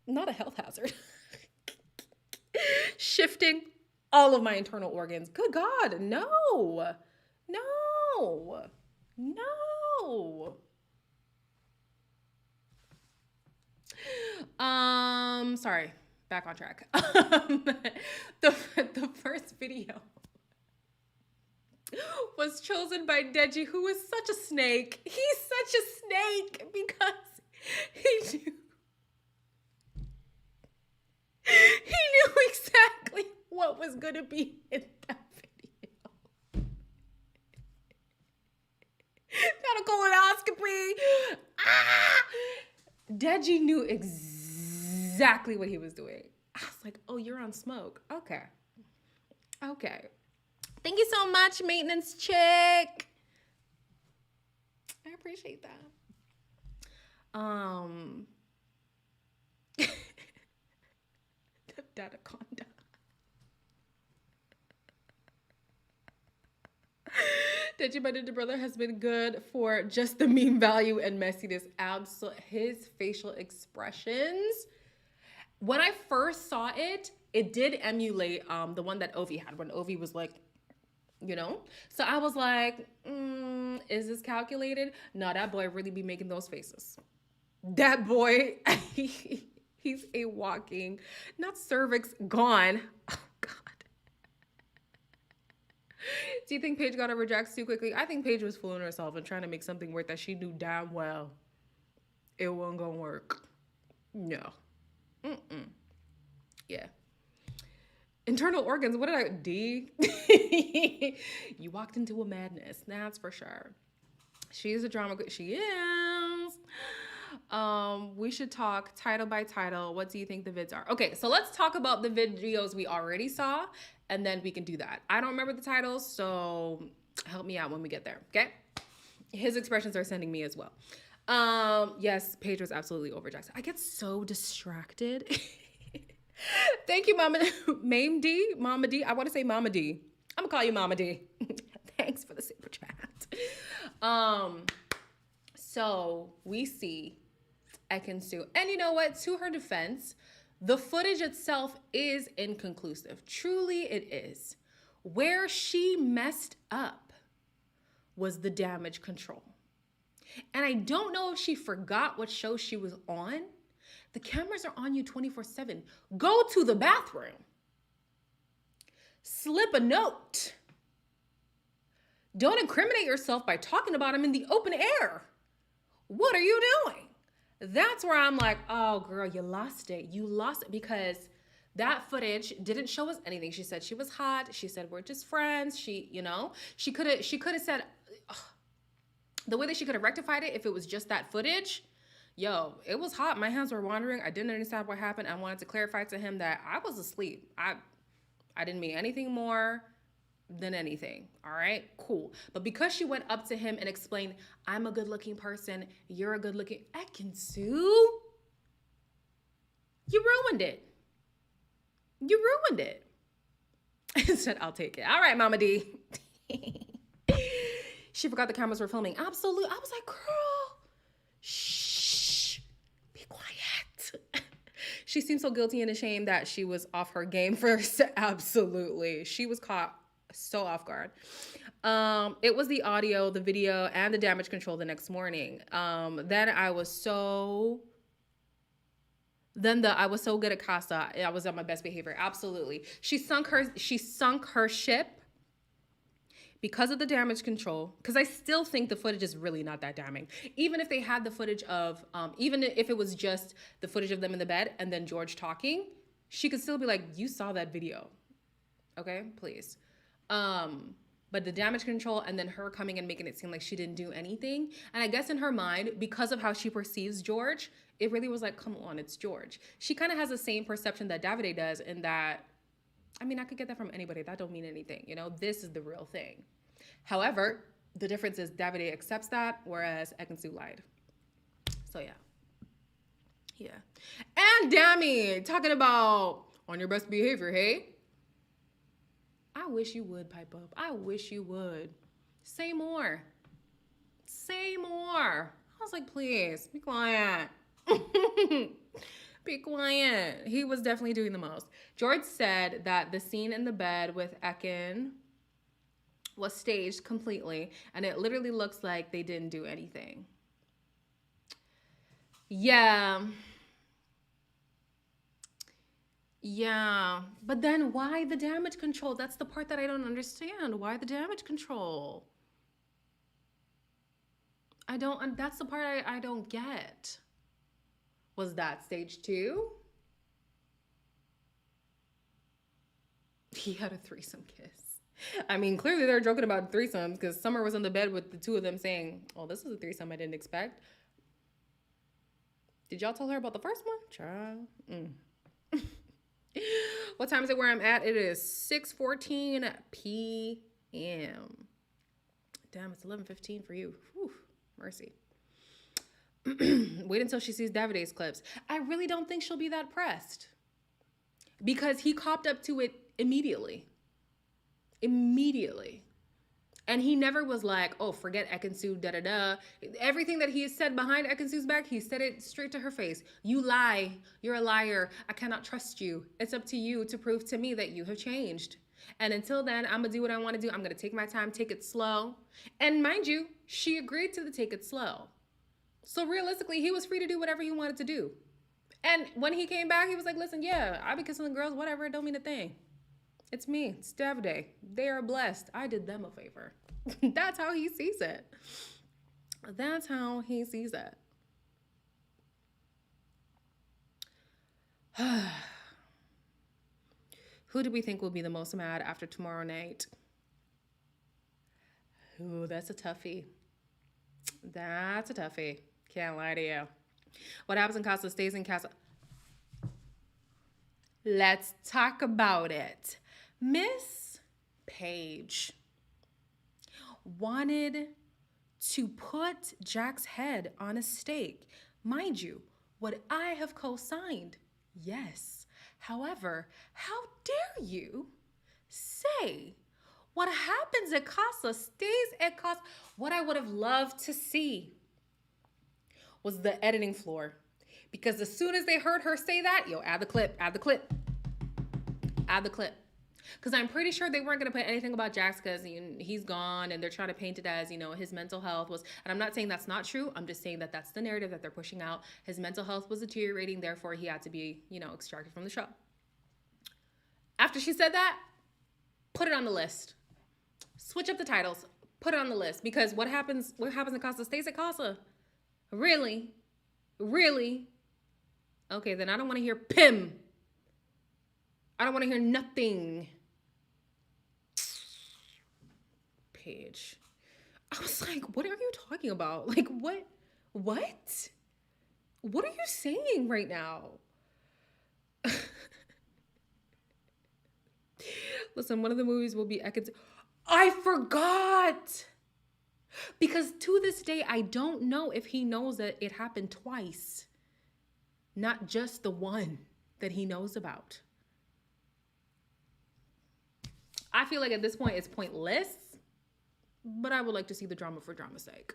Not a health hazard. Shifting all of my internal organs. Good God, no. Sorry, back on track. The first video was chosen by Deji, who is such a snake. He's such a snake because he knew exactly what was going to be in that video. Got a colonoscopy. Deji knew exactly what he was doing. I was like, oh, you're on smoke. Okay. Thank you so much, maintenance chick. I appreciate that. The Dataconda. Deji by Ninja Brother has been good for just the meme value and messiness. His facial expressions. When I first saw it, it did emulate the one that Ovi had when Ovi was like, you know? So I was like, is this calculated? No, that boy really be making those faces. That boy, he's a walking, not cervix, gone. Oh, God. Do you think Paige got over Jax too quickly? I think Paige was fooling herself and trying to make something work that she knew damn well it wasn't gonna work. No. Yeah. Internal organs, what did I, D? You walked into a madness, that's for sure. She is a drama queen, she is. We should talk title by title. What do you think the vids are? Okay, so let's talk about the videos we already saw, and then we can do that. I don't remember the titles, so help me out when we get there, okay? His expressions are sending me as well. Yes, Paige was absolutely over Jackson. I get so distracted. Thank you, Mama D. Mama D. I want to say Mama D. I'm gonna call you Mama D. Thanks for the super chat. So we see Ekin-Su. And you know what? To her defense, the footage itself is inconclusive. Truly it is. Where she messed up was the damage control. And I don't know if she forgot what show she was on. The cameras are on you 24/7. Go to the bathroom. Slip a note. Don't incriminate yourself by talking about him in the open air. What are you doing? That's where I'm like, oh, girl, you lost it. You lost it because that footage didn't show us anything. She said she was hot. She said we're just friends. She could have said, ugh, the way that she could have rectified it if it was just that footage. Yo, it was hot. My hands were wandering. I didn't understand what happened. I wanted to clarify to him that I was asleep. I didn't mean anything more than anything. All right, cool. But because she went up to him and explained, I'm a good looking person, you're a good looking, Ekin-Su, you ruined it. You ruined it. I said, I'll take it. All right, Mama D. She forgot the cameras were filming. Absolutely. I was like, girl, shh, be quiet. She seemed so guilty and ashamed that she was off her game first. Absolutely. She was caught so off guard. It was the audio, the video, and the damage control the next morning. Then I was so good at Casa. I was on my best behavior. Absolutely. She sunk her ship because of the damage control, because I still think the footage is really not that damning. Even if they had the footage of, even if it was just the footage of them in the bed and then George talking, she could still be like, you saw that video. Okay, please. But the damage control and then her coming and making it seem like she didn't do anything. And I guess in her mind, because of how she perceives George, it really was like, come on, it's George. She kind of has the same perception that Davide does in that, I mean, I could get that from anybody. That don't mean anything. You know, this is the real thing. However, the difference is Davide accepts that, whereas Ekin-Su lied. So yeah. Yeah. And Dami, talking about on your best behavior, hey? I wish you would pipe up. I wish you would. Say more. Say more. I was like, please, be quiet. Be quiet. He was definitely doing the most. George said that the scene in the bed with Ekin was staged completely, and it literally looks like they didn't do anything. Yeah. Yeah, but then why the damage control? That's the part that I don't understand. Why the damage control? That's the part I don't get. Was that stage 2? He had a threesome kiss. I mean, clearly they're joking about threesomes because Summer was in the bed with the two of them saying, oh, this is a threesome I didn't expect. Did y'all tell her about the first one? Child. What time is it where I'm at? It is 6:14 p.m. Damn, it's 11:15 for you. Whew, mercy. Wait until she sees Davide's clips. I really don't think she'll be that pressed because he copped up to it immediately. Immediately. And he never was like, oh, forget Ekin-Su, da-da-da. Everything that he said behind Ekin-Su's back, he said it straight to her face. You lie. You're a liar. I cannot trust you. It's up to you to prove to me that you have changed. And until then, I'm going to do what I want to do. I'm going to take my time, take it slow. And mind you, she agreed to the take it slow. So realistically, he was free to do whatever he wanted to do. And when he came back, he was like, listen, yeah, I be kissing the girls, whatever. It don't mean a thing. It's me. It's Davide. They are blessed. I did them a favor. That's how he sees it. That's how he sees it. Who do we think will be the most mad after tomorrow night? Ooh, that's a toughie. That's a toughie. Can't lie to you. What happens in Casa stays in Casa. Let's talk about it. Miss Paige wanted to put Jack's head on a stake. Mind you, would I have co-signed? Yes. However, how dare you say what happens at Casa stays at Casa? What I would have loved to see was the editing floor. Because as soon as they heard her say that, yo, add the clip, add the clip, add the clip. Because I'm pretty sure they weren't going to put anything about Jax because he's gone and they're trying to paint it as, his mental health was. And I'm not saying that's not true. I'm just saying that that's the narrative that they're pushing out. His mental health was deteriorating. Therefore, he had to be, extracted from the show. After she said that, put it on the list. Switch up the titles. Put it on the list. Because what happens in Casa stays at Casa. Really? Really? Okay, then I don't want to hear Pim. I don't want to hear nothing. Paige. I was like, what are you talking about? Like, what? What? What are you saying right now? Listen, one of the movies will be I forgot. Because to this day, I don't know if he knows that it happened twice. Not just the one that he knows about. I feel like at this point it's pointless, but I would like to see the drama for drama's sake.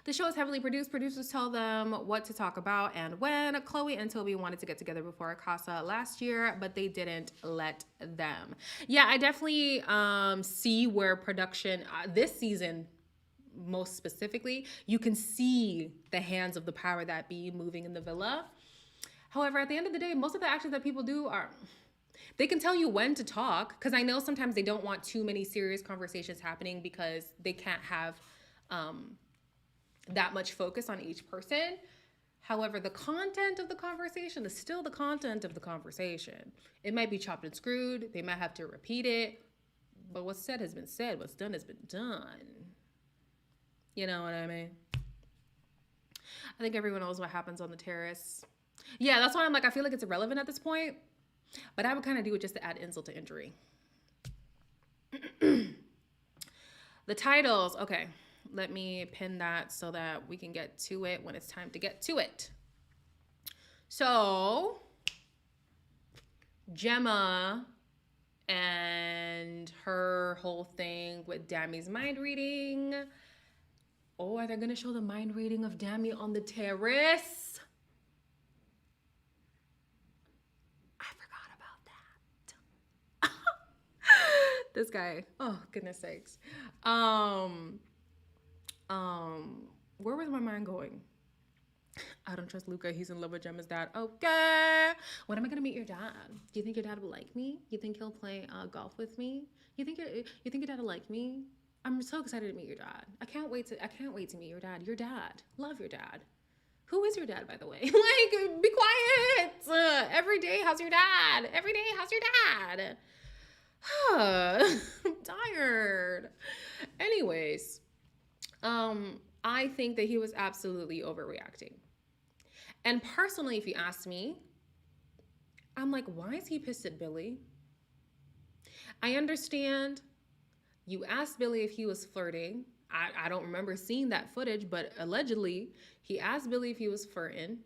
The show is heavily produced. Producers tell them what to talk about and when. Chloe and Toby wanted to get together before Casa last year, but they didn't let them. Yeah, I definitely see where production, this season most specifically, you can see the hands of the power that be moving in the villa. However, at the end of the day, most of the actions that people do are... They can tell you when to talk, because I know sometimes they don't want too many serious conversations happening because they can't have that much focus on each person. However, the content of the conversation is still the content of the conversation. It might be chopped and screwed. They might have to repeat it. But what's said has been said. What's done has been done. You know what I mean? I think everyone knows what happens on the terrace. Yeah, that's why I'm like, I feel like it's irrelevant at this point. But I would kind of do it just to add insult to injury. The titles. Okay, let me pin that so that we can get to it when it's time to get to it. So, Gemma and her whole thing with Dami's mind reading. Oh, are they going to show the mind reading of Dami on the terrace? This guy, oh goodness sakes. Where was my mind going? I don't trust Luca. He's in love with Gemma's dad. Okay. When am I gonna meet your dad? Do you think your dad will like me? You think he'll play golf with me? You think your dad will like me? I'm so excited to meet your dad. I can't wait to meet your dad. Your dad. Love your dad. Who is your dad, by the way? Like, be quiet. Every day, how's your dad? Every day, how's your dad? I'm tired. Anyways, I think that he was absolutely overreacting. And personally, if you ask me, I'm like, why is he pissed at Billy? I understand you asked Billy if he was flirting. I don't remember seeing that footage, but allegedly, he asked Billy if he was flirting.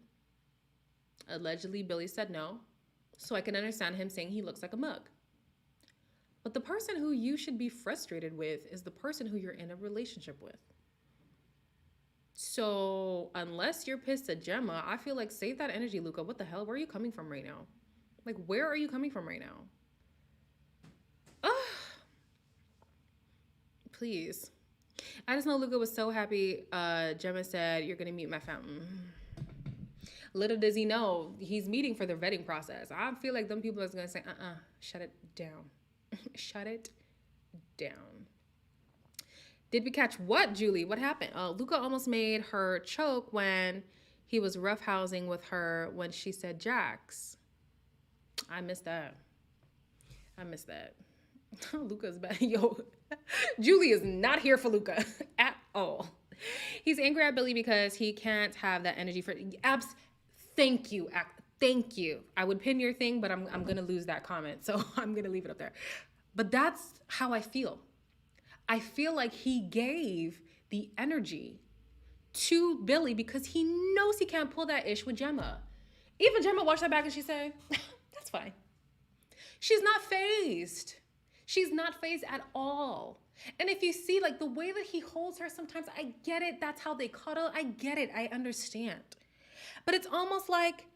Allegedly, Billy said no. So I can understand him saying he looks like a mug. But the person who you should be frustrated with is the person who you're in a relationship with. So unless you're pissed at Gemma, I feel like save that energy, Luca. What the hell? Where are you coming from right now? Like, where are you coming from right now? Please. I just know Luca was so happy. Gemma said, you're going to meet my fountain. Little does he know, he's meeting for the vetting process. I feel like them people are going to say, shut it down. Shut it down. Did we catch what, Julie? What happened? Luca almost made her choke when he was roughhousing with her when she said Jax. I missed that. Luca's bad. Yo, Julie is not here for Luca at all. He's angry at Billy because he can't have that energy for abs. Thank you. Thank you. I would pin your thing, but I'm going to lose that comment. So I'm going to leave it up there. But that's how I feel. I feel like he gave the energy to Billy because he knows he can't pull that ish with Gemma. Even Gemma watched that back and she said, that's fine. She's not fazed. She's not fazed at all. And if you see like the way that he holds her sometimes, I get it. That's how they cuddle. I get it. I understand. But it's almost like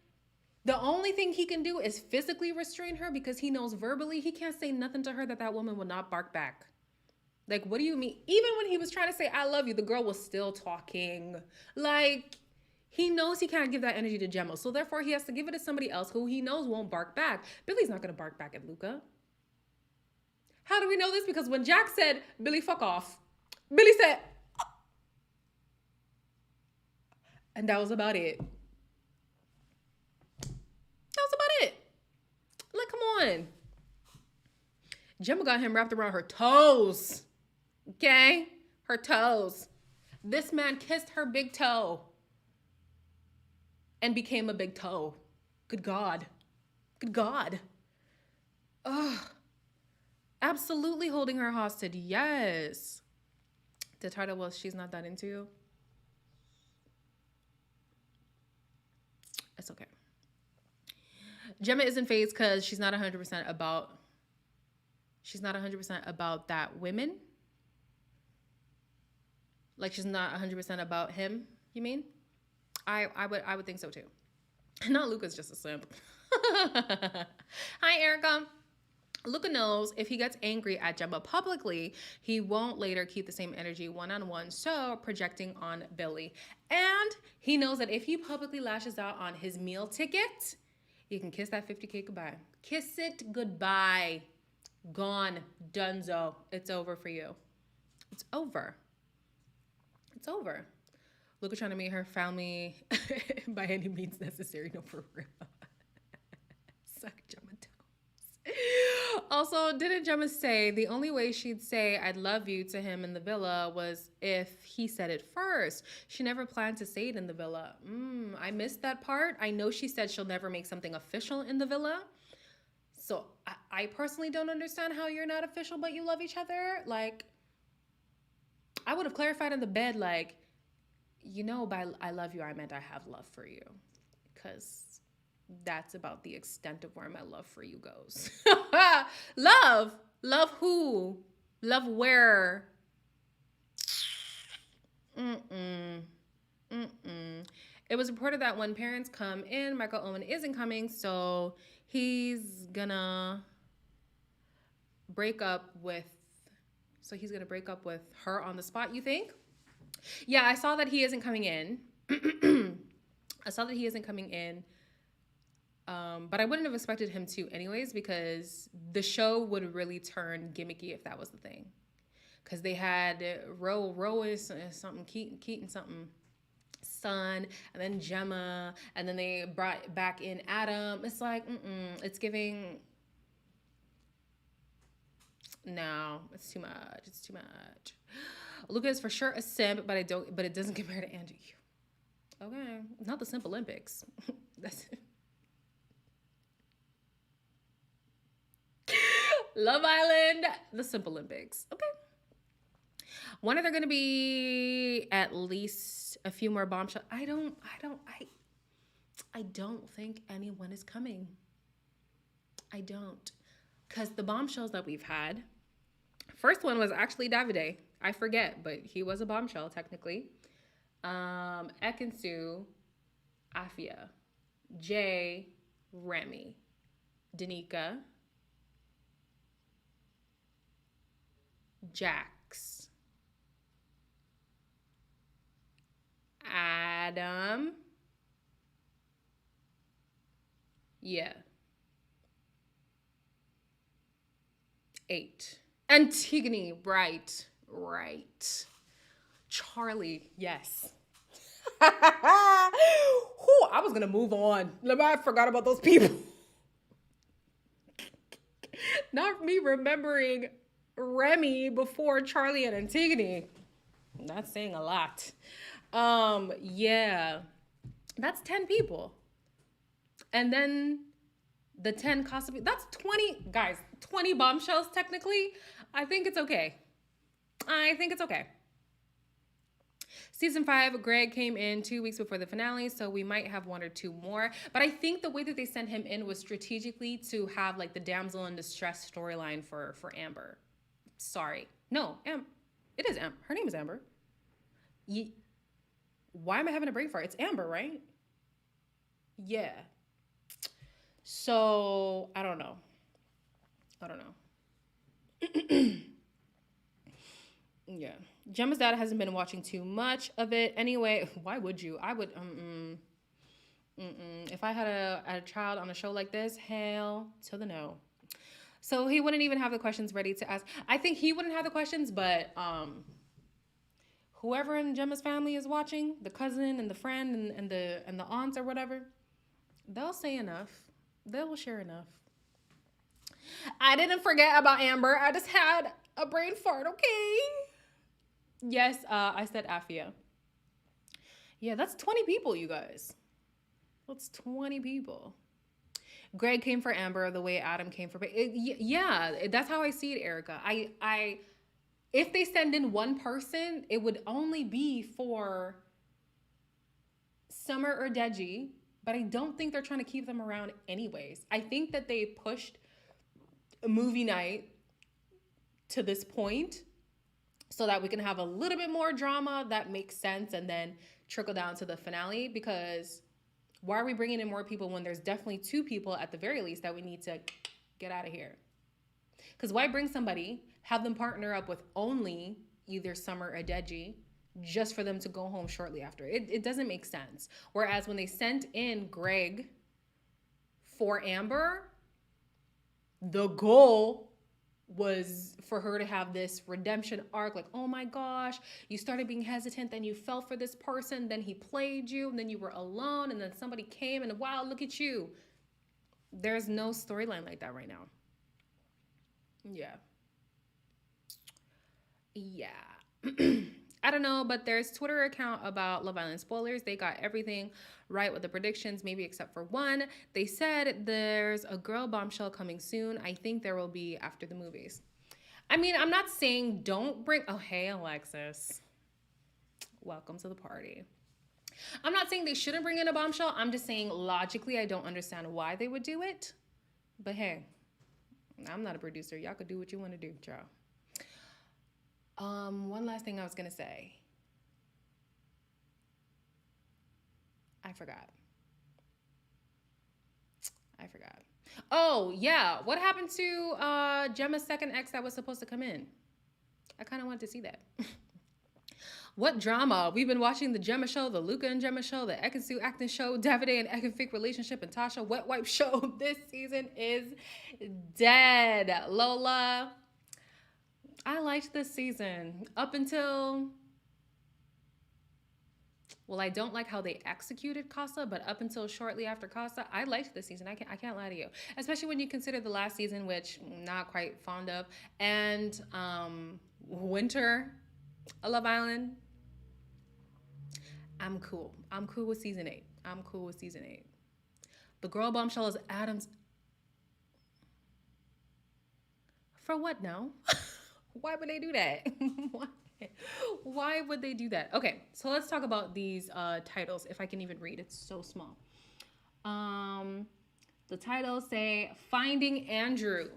The only thing he can do is physically restrain her because he knows verbally he can't say nothing to her that woman will not bark back. Like, what do you mean? Even when he was trying to say, I love you, the girl was still talking. Like, he knows he can't give that energy to Gemma. So therefore, he has to give it to somebody else who he knows won't bark back. Billy's not going to bark back at Luca. How do we know this? Because when Jack said, Billy, fuck off, Billy said, and that was about it. That was about it. Like, come on. Gemma got him wrapped around her toes. Okay? Her toes. This man kissed her big toe and became a big toe. Good God. Good God. Ugh. Absolutely holding her hostage. Yes. The title was She's Not That Into You. It's okay. Gemma isn't phased because she's not 100% about that women. Like, she's not 100% about him, you mean? I would think so too. Not Luca's just a simp. Hi, Erica. Luca knows if he gets angry at Gemma publicly, he won't later keep the same energy one-on-one, so projecting on Billy. And he knows that if he publicly lashes out on his meal ticket, you can kiss that 50K goodbye. Kiss it goodbye. Gone. Dunzo. It's over for you. It's over. It's over. Luca trying to meet her family by any means necessary. No, for real. Suck Gemma toes. Also, didn't Gemma say the only way she'd say I'd love you to him in the villa was if he said it first? She never planned to say it in the villa. I missed that part. I know she said she'll never make something official in the villa. So I personally don't understand how you're not official, but you love each other. Like, I would have clarified in the bed, like, you know, by I love you, I meant I have love for you. Because that's about the extent of where my love for you goes. Love? Love who? Love where? It was reported that when parents come in, Michael Owen isn't coming, so he's gonna break up with her on the spot, you think? Yeah, I saw that he isn't coming in. But I wouldn't have expected him to anyways, because the show would really turn gimmicky if that was the thing. Because they had Ro is something, Keaton something, son, and then Gemma, and then they brought back in Adam. It's like, it's giving... No, it's too much. It's too much. Luca is for sure a simp, but it doesn't compare to Andrew. Okay, not the Simp Olympics. That's it. Love Island, the Simp Olympics. Okay. When are there going to be at least a few more bombshells? I don't think anyone is coming. I don't. Because the bombshells that we've had, first one was actually Davide. I forget, but he was a bombshell technically. Ekansu, Afia, Jay, Remy, Danica, Jax, Adam. Yeah. 8. Antigone, right. Charlie, yes. Whew, I was gonna move on. I forgot about those people. Not me remembering Remy before Charlie and Antigone. That's saying a lot. Yeah. That's 10 people. And then the 10 Casa, that's 20, guys, 20 bombshells technically. I think it's okay. Season 5, Greg came in 2 weeks before the finale, so we might have 1 or 2 more. But I think the way that they sent him in was strategically to have like the damsel in distress storyline for Amber. Sorry. No, it is Amber. Her name is Amber. Why am I having a brain fart? It's Amber, right? Yeah. So I don't know. Yeah. Gemma's dad hasn't been watching too much of it anyway. Why would you? I would. If I had a child on a show like this, hell to the no. So he wouldn't even have the questions ready to ask. I think he wouldn't have the questions, but whoever in Gemma's family is watching, the cousin and the friend and the aunts or whatever, they'll say enough. They will share enough. I didn't forget about Amber. I just had a brain fart, okay? Yes, I said Afia. Yeah, that's 20 people, you guys. That's 20 people. Greg came for Amber the way Adam came for... Yeah, that's how I see it, Erica. If they send in one person, it would only be for Summer or Deji, but I don't think they're trying to keep them around anyways. I think that they pushed a movie night to this point so that we can have a little bit more drama that makes sense and then trickle down to the finale, because why are we bringing in more people when there's definitely 2 people at the very least that we need to get out of here? Because why bring somebody, have them partner up with only either Summer or Deji just for them to go home shortly after? It doesn't make sense. Whereas when they sent in Greg for Amber, the goal was for her to have this redemption arc, like, oh my gosh, you started being hesitant, then you fell for this person, then he played you, and then you were alone, and then somebody came, and wow, look at you. There's no storyline like that right now. Yeah. I don't know, but there's Twitter account about Love Island spoilers. They got everything right with the predictions, maybe except for one. They said there's a girl bombshell coming soon. I think there will be after the movies. I mean, I'm not saying don't bring... Oh, hey, Alexis. Welcome to the party. I'm not saying they shouldn't bring in a bombshell. I'm just saying logically, I don't understand why they would do it. But hey, I'm not a producer. Y'all could do what you want to do, child. One last thing I was gonna say. I forgot. Oh, yeah. What happened to Gemma's second ex that was supposed to come in? I kind of wanted to see that. What drama? We've been watching the Gemma show, the Luca and Gemma show, the Ekin-Su acting show, Davide and Ekin fake relationship, and Tasha wet wipe show. This season is dead. Lola, I liked this season up until... Well, I don't like how they executed Casa, but up until shortly after Casa, I liked this season. I can't lie to you. Especially when you consider the last season, which I'm not quite fond of, and Winter, Love Island. I'm cool. I'm cool with season 8. The girl bombshell is Adam's... For what now? Why would they do that? Why would they do that? Okay, so let's talk about these titles, if I can even read. It's so small. The titles say Finding Andrew.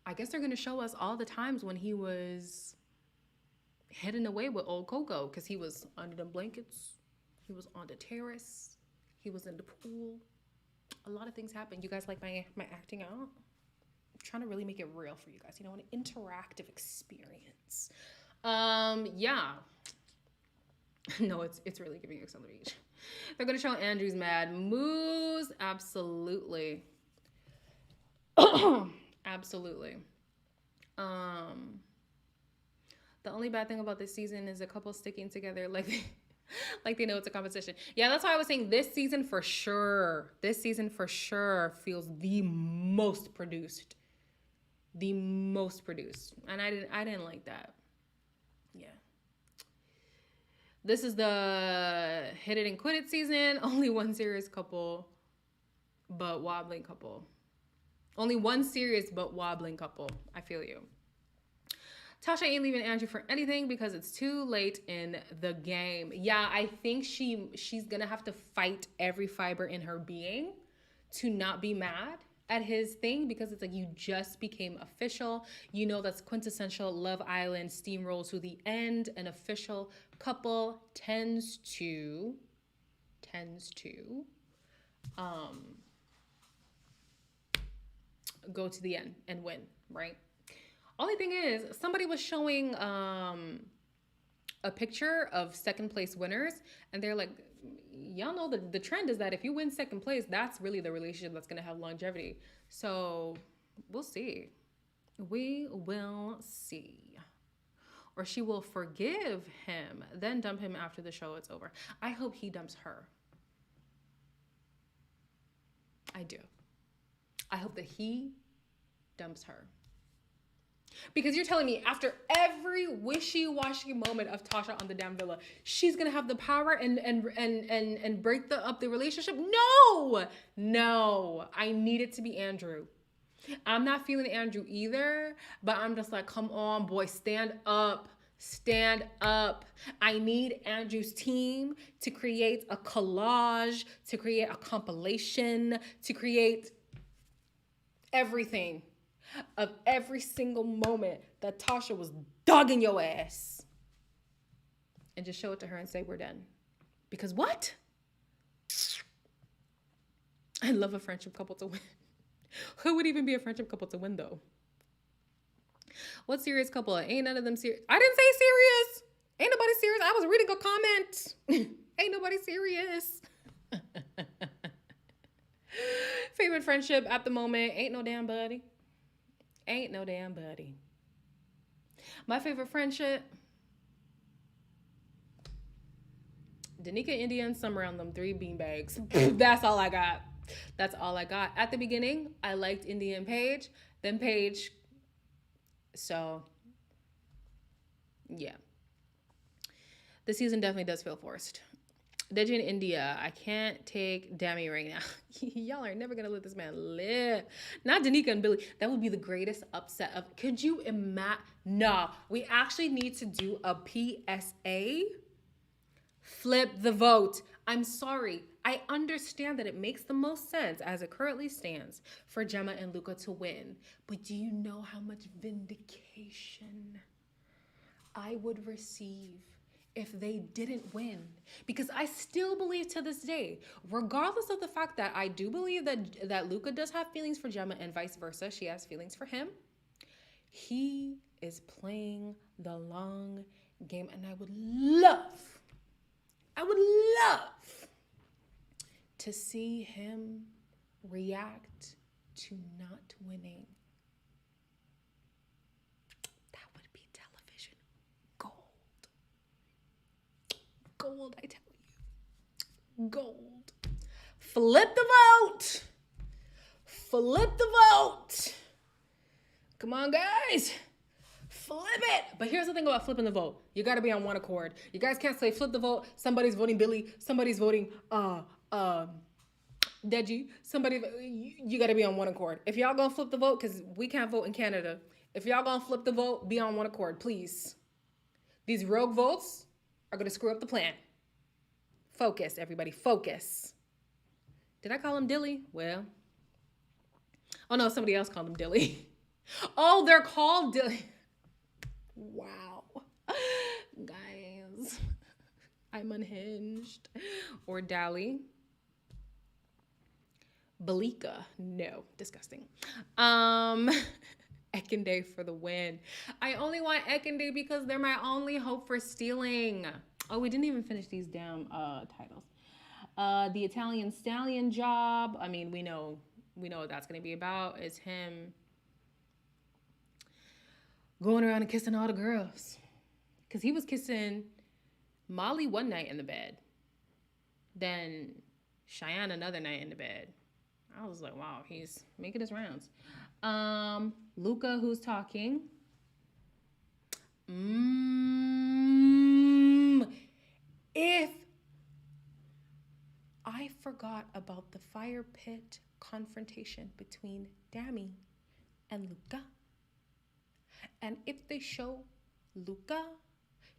I guess they're going to show us all the times when he was hidden away with old Coco, because he was under the blankets, he was on the terrace, he was in the pool. A lot of things happened. You guys like my acting out? I'm trying to really make it real for you guys, an interactive experience. Yeah. No, it's really giving Ex on the Beach. They're gonna show Andrew's mad moves. Absolutely. Absolutely. The only bad thing about this season is a couple sticking together like they know it's a competition. Yeah, that's why I was saying this season for sure feels the most produced. And I didn't like that. Yeah. This is the Hit It and Quit It season. Only one serious couple, but wobbling couple. Only one serious but wobbling couple. I feel you. Tasha ain't leaving Andrew for anything because it's too late in the game. Yeah, I think she's gonna have to fight every fiber in her being to not be mad at his thing, because it's like you just became official. That's quintessential Love Island steamroll to the end. An official couple tends to go to the end and win, right? Only thing is, somebody was showing a picture of second place winners, and they're like, y'all know the trend is that if you win second place, that's really the relationship that's going to have longevity. So we'll see. We will see. Or she will forgive him, then dump him after the show is over. I hope he dumps her. I do. I hope that he dumps her. Because you're telling me after every wishy-washy moment of Tasha on the damn villa, she's gonna have the power and break up the relationship? No, I need it to be Andrew. I'm not feeling Andrew either, but I'm just like, come on, boy, stand up. Stand up. I need Andrew's team to create a collage, to create a compilation, to create everything of every single moment that Tasha was dogging your ass. And just show it to her and say, we're done. Because what? I love a friendship couple to win. Who would even be a friendship couple to win, though? What serious couple? Ain't none of them serious. I didn't say serious. Ain't nobody serious. I was reading a comment. Ain't nobody serious. Favorite friendship at the moment? Ain't no damn buddy. Ain't no damn buddy. My favorite friendship? Danica, India, and Summer on them 3 beanbags. That's all I got. That's all I got. At the beginning, I liked India and Paige. Then Paige. So, yeah. The season definitely does feel forced. Deji and India, I can't take Dami right now. Y'all are never going to let this man live. Not Danica and Billy. That would be the greatest upset of... Could you imagine? Nah, we actually need to do a PSA. Flip the vote. I'm sorry. I understand that it makes the most sense as it currently stands for Gemma and Luca to win. But do you know how much vindication I would receive if they didn't win? Because I still believe to this day, regardless of the fact that I do believe that Luca does have feelings for Gemma and vice versa, she has feelings for him, he is playing the long game. And I would love to see him react to not winning. That would be television gold. Gold, I tell you. Gold. Flip the vote. Flip the vote. Come on, guys. Flip it. But here's the thing about flipping the vote. You got to be on one accord. You guys can't say flip the vote. Somebody's voting Billy. Somebody's voting Deji. You got to be on one accord. If y'all going to flip the vote, because we can't vote in Canada. If y'all going to flip the vote, be on one accord, please. These rogue votes are going to screw up the plan. Focus, everybody. Focus. Did I call him Dilly? Well. Oh, no. Somebody else called him Dilly. Oh, they're called Dilly. Wow. Guys, I'm unhinged. Or Dally. Balika. No, disgusting. Ekinde for the win. I only want Ekinde because they're my only hope for stealing. Oh, we didn't even finish these damn titles. The Italian Stallion job. I mean, we know what that's going to be about. It's him going around and kissing all the girls. Because he was kissing Molly one night in the bed. Then Cheyenne another night in the bed. I was like, wow, he's making his rounds. Luca, who's talking. If I forgot about the fire pit confrontation between Dami and Luca. And if they show Luca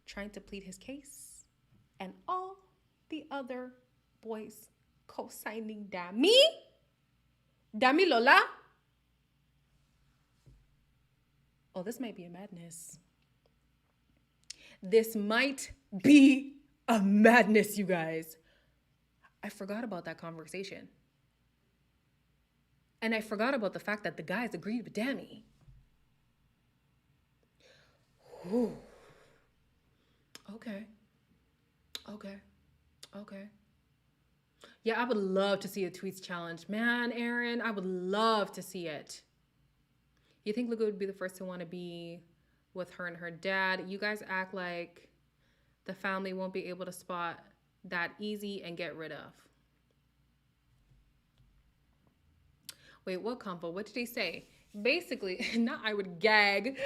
trying to plead his case and all the other boys co-signing Dami Lola. Oh, this might be a madness. This might be a madness, you guys. I forgot about that conversation. And I forgot about the fact that the guys agreed with Dami. Ooh. Okay. Okay. Okay. Yeah, I would love to see a tweets challenge. Man, Aaron, I would love to see it. You think Luca would be the first to want to be with her and her dad? You guys act like the family won't be able to spot that easy and get rid of. Wait, what combo? What did he say? Basically, not I would gag.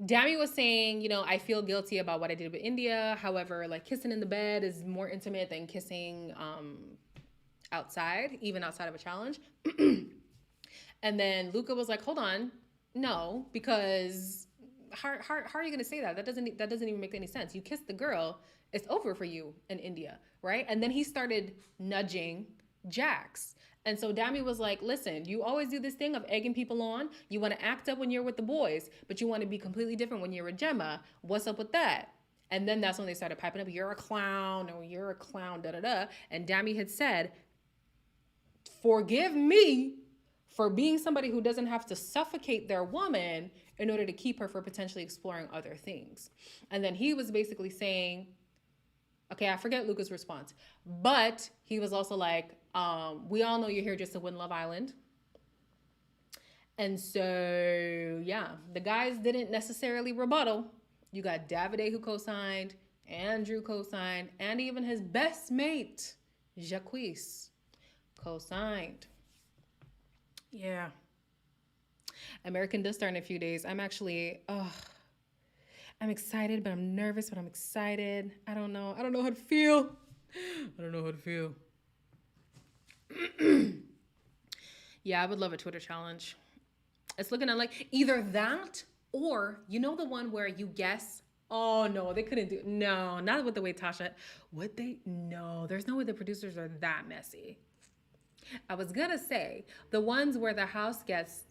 Dami was saying, you know, I feel guilty about what I did with India. However, like kissing in the bed is more intimate than kissing outside, even outside of a challenge. And then Luca was like, hold on, no, because how are you gonna say that? That doesn't even make any sense. You kissed the girl, it's over for you in India, right? And then he started nudging Jax. And so Dami was like, listen, you always do this thing of egging people on. You want to act up when you're with the boys, but you want to be completely different when you're with Gemma. What's up with that? And then that's when they started piping up, you're a clown, or you're a clown, da-da-da. And Dami had said, forgive me for being somebody who doesn't have to suffocate their woman in order to keep her for potentially exploring other things. And then he was basically saying, okay, I forget Luca's response, but he was also like, we all know you're here just to win Love Island. And so, yeah, the guys didn't necessarily rebuttal. You got Davide who co-signed, Andrew co-signed, and even his best mate, Jacquees, co-signed. Yeah. American does start in a few days. I'm actually, I'm excited, but I'm nervous, but I'm excited. I don't know how to feel. Yeah, I would love a Twitter challenge. It's looking at like either that or, you know, the one where you guess. Oh no, they couldn't do, no, not with the way Tasha, no, there's no way the producers are that messy. I was gonna say the ones where the house guests,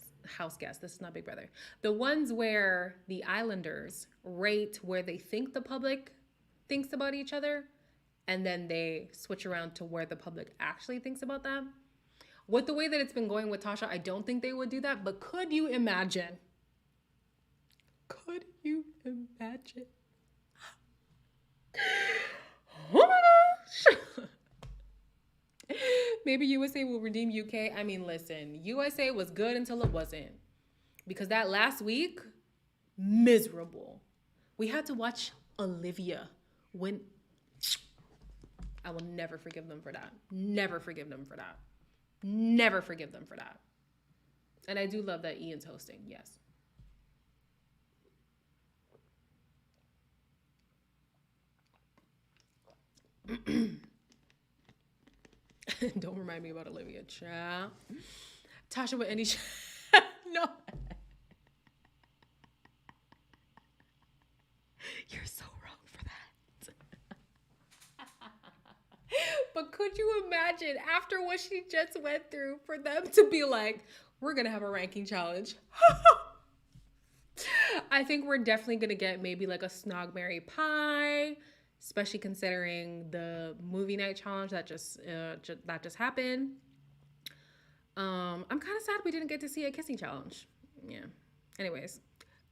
this is not Big Brother. The ones where the islanders rate where they think the public thinks about each other, and then they switch around to where the public actually thinks about them. With the way that it's been going with Tasha, I don't think they would do that, but could you imagine? Could you imagine? Oh my gosh. Maybe USA will redeem UK. I mean, listen, USA was good until it wasn't. Because that last week, miserable. We had to watch Olivia win. I will never forgive them for that. Never forgive them for that. Never forgive them for that. And I do love that Ian's hosting, yes. Don't remind me about Olivia, child. Tasha with any no. You're so wrong for that. But could you imagine after what she just went through for them to be like, we're gonna have a ranking challenge? I think we're definitely gonna get maybe like a Snog, Marry, Pie, especially considering the movie night challenge that just happened. I'm kind of sad we didn't get to see a kissing challenge. Yeah. Anyways.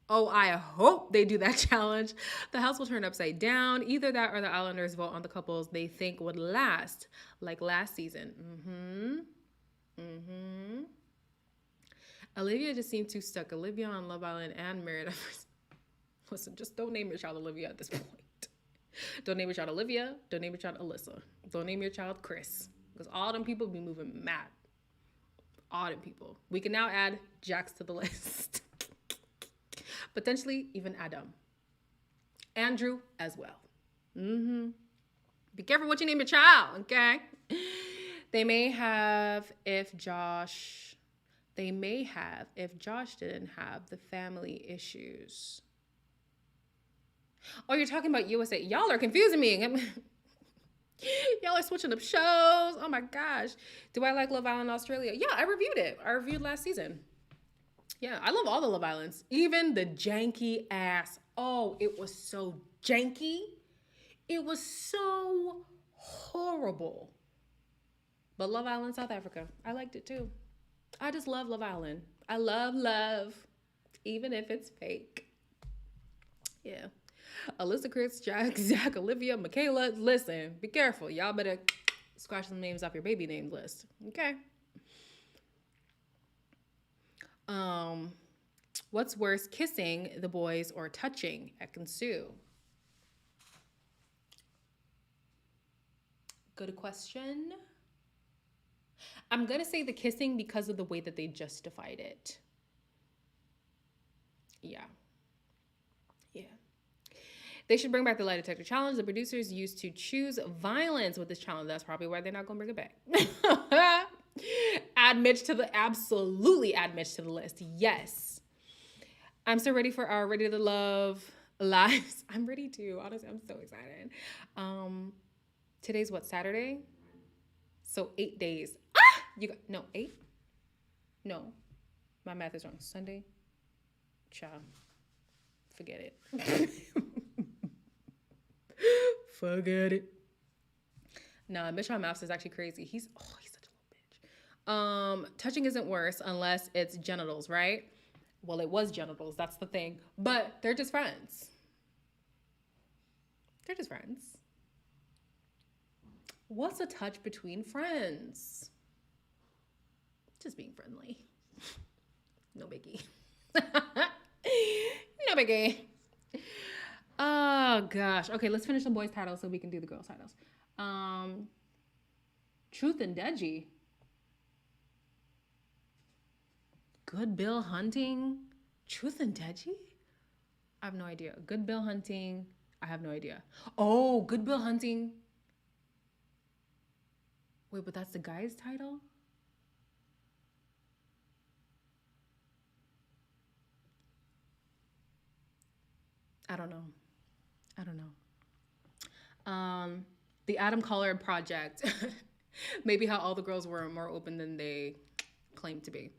Oh, I hope they do that challenge. The house will turn upside down. Either that or the Islanders vote on the couples they think would last, like last season. Olivia just seemed too stuck. Olivia on Love Island and Married at First. Listen, just don't name your child Olivia at this point. Don't name your child Olivia. Don't name your child Alyssa. Don't name your child Chris. Because all them people be moving mad. All them people. We can now add Jax to the list. Potentially even Adam. Andrew as well. Be careful what you name your child, okay? They may have if Josh didn't have the family issues. Oh, you're talking about USA. Y'all are confusing me. Y'all are switching up shows. Oh my gosh. Do I like Love Island Australia? Yeah, I reviewed it. I reviewed last season. Yeah, I love all the Love Islands. Even the janky ass. Oh, it was so janky. It was so horrible. But Love Island, South Africa, I liked it too. I just love Love Island. I love love, even if it's fake. Yeah. Alyssa, Chris, Jack, Zach, Olivia, Michaela. Listen, be careful. Y'all better scratch some names off your baby name list. Okay. What's worse, kissing the boys or touching Ekin-Su? Good question. I'm gonna say the kissing because of the way that they justified it. Yeah. Yeah. They should bring back the lie detector challenge. The producers used to choose violence with this challenge. That's probably why they're not gonna bring it back. Add Mitch to the, absolutely add Mitch to the list. Yes. I'm so ready for our Ready to Love lives. I'm ready too. Honestly, I'm so excited. Today's what, Saturday? So 8 days. You got, no, 8? No, my math is wrong. Sunday? Child, forget it. Forget it. Nah, Mitch on Maps is actually crazy. He's such a little bitch. Touching isn't worse unless it's genitals, right? Well, it was genitals, that's the thing. But they're just friends. They're just friends. What's a touch between friends? Just being friendly. No biggie. No biggie. Oh gosh. Okay, let's finish the boys' titles so we can do the girls' titles. Truth and Deji. Good Bill Hunting. Truth and Deji? I have no idea. Good Bill Hunting. I have no idea. Oh, Good Bill Hunting. Wait, but that's the guy's title? I don't know. The Adam Collard Project. Maybe how all the girls were more open than they claimed to be.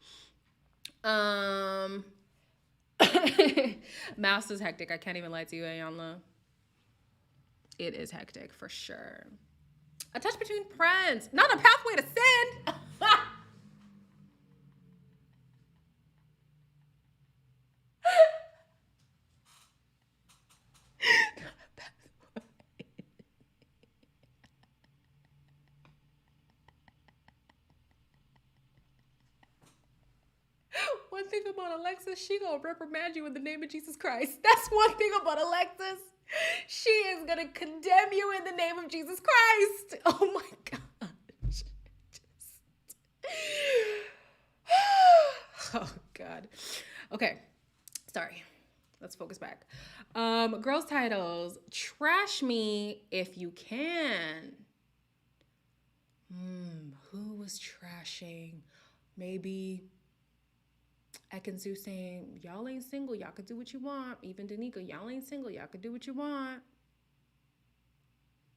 Mouse is hectic. I can't even lie to you, Ayanla. It is hectic for sure. A touch between friends, not a pathway to sin. One thing about Alexis, she gonna reprimand you in the name of Jesus Christ. That's one thing about Alexis. She is gonna condemn you in the name of Jesus Christ. Oh my gosh. Oh God. Okay. Sorry. Let's focus back. Girls' titles. Trash me if you can. Who was trashing? Maybe Ekin-Su saying, y'all ain't single, y'all could do what you want. Even Danica, y'all ain't single, y'all could do what you want.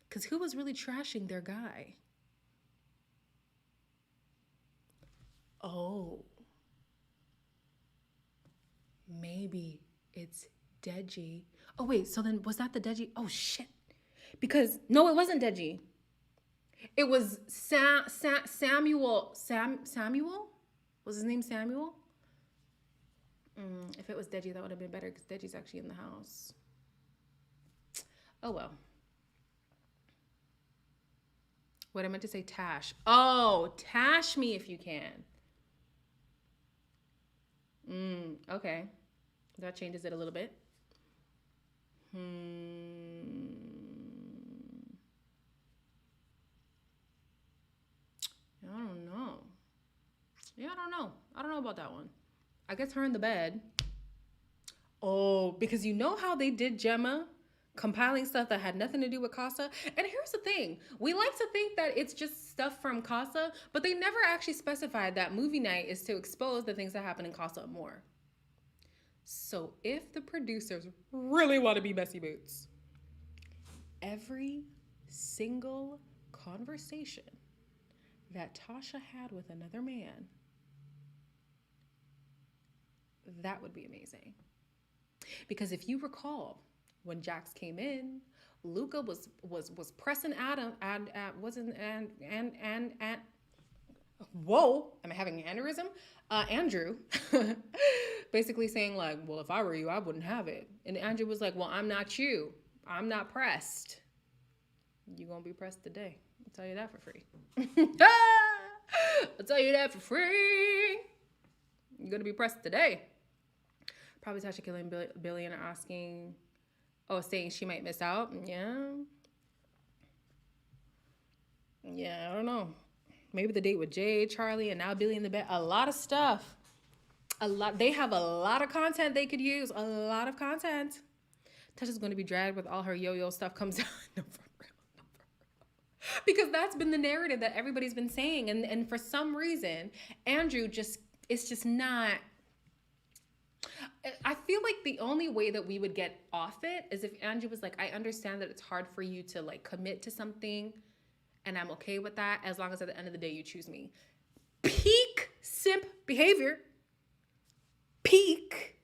Because who was really trashing their guy? Oh. Maybe it's Deji. Oh, wait, so then was that the Deji? Oh, shit. Because, no, it wasn't Deji. It was Samuel. Samuel? Was his name Samuel? If it was Deji, that would have been better because Deji's actually in the house. Oh, well. What I meant to say, Tash. Oh, Tash me if you can. Okay. That changes it a little bit. I don't know. Yeah, I don't know. I don't know about that one. I guess her in the bed. Oh, because you know how they did Gemma compiling stuff that had nothing to do with Casa? And here's the thing. We like to think that it's just stuff from Casa, but they never actually specified that movie night is to expose the things that happen in Casa more. So if the producers really want to be messy boots, every single conversation that Tasha had with another man, that would be amazing. Because if you recall, when Jax came in, Luca was pressing Adam and whoa, am I having an aneurysm? Andrew basically saying like, well, if I were you, I wouldn't have it. And Andrew was like, well, I'm not you. I'm not pressed. You're going to be pressed today. I'll tell you that for free. I'll tell you that for free. You're going to be pressed today. Probably Tasha killing Billy and asking, saying she might miss out. Yeah, I don't know. Maybe the date with Jay, Charlie, and now Billy in the bed. A lot of stuff. They have a lot of content they could use. A lot of content. Tasha's going to be dragged with all her yo-yo stuff comes out. No, for real. Because that's been the narrative that everybody's been saying. And for some reason, Andrew it's just not. I feel like the only way that we would get off it is if Andrew was like, I understand that it's hard for you to like commit to something. And I'm okay with that as long as at the end of the day you choose me. Peak simp behavior. Peak.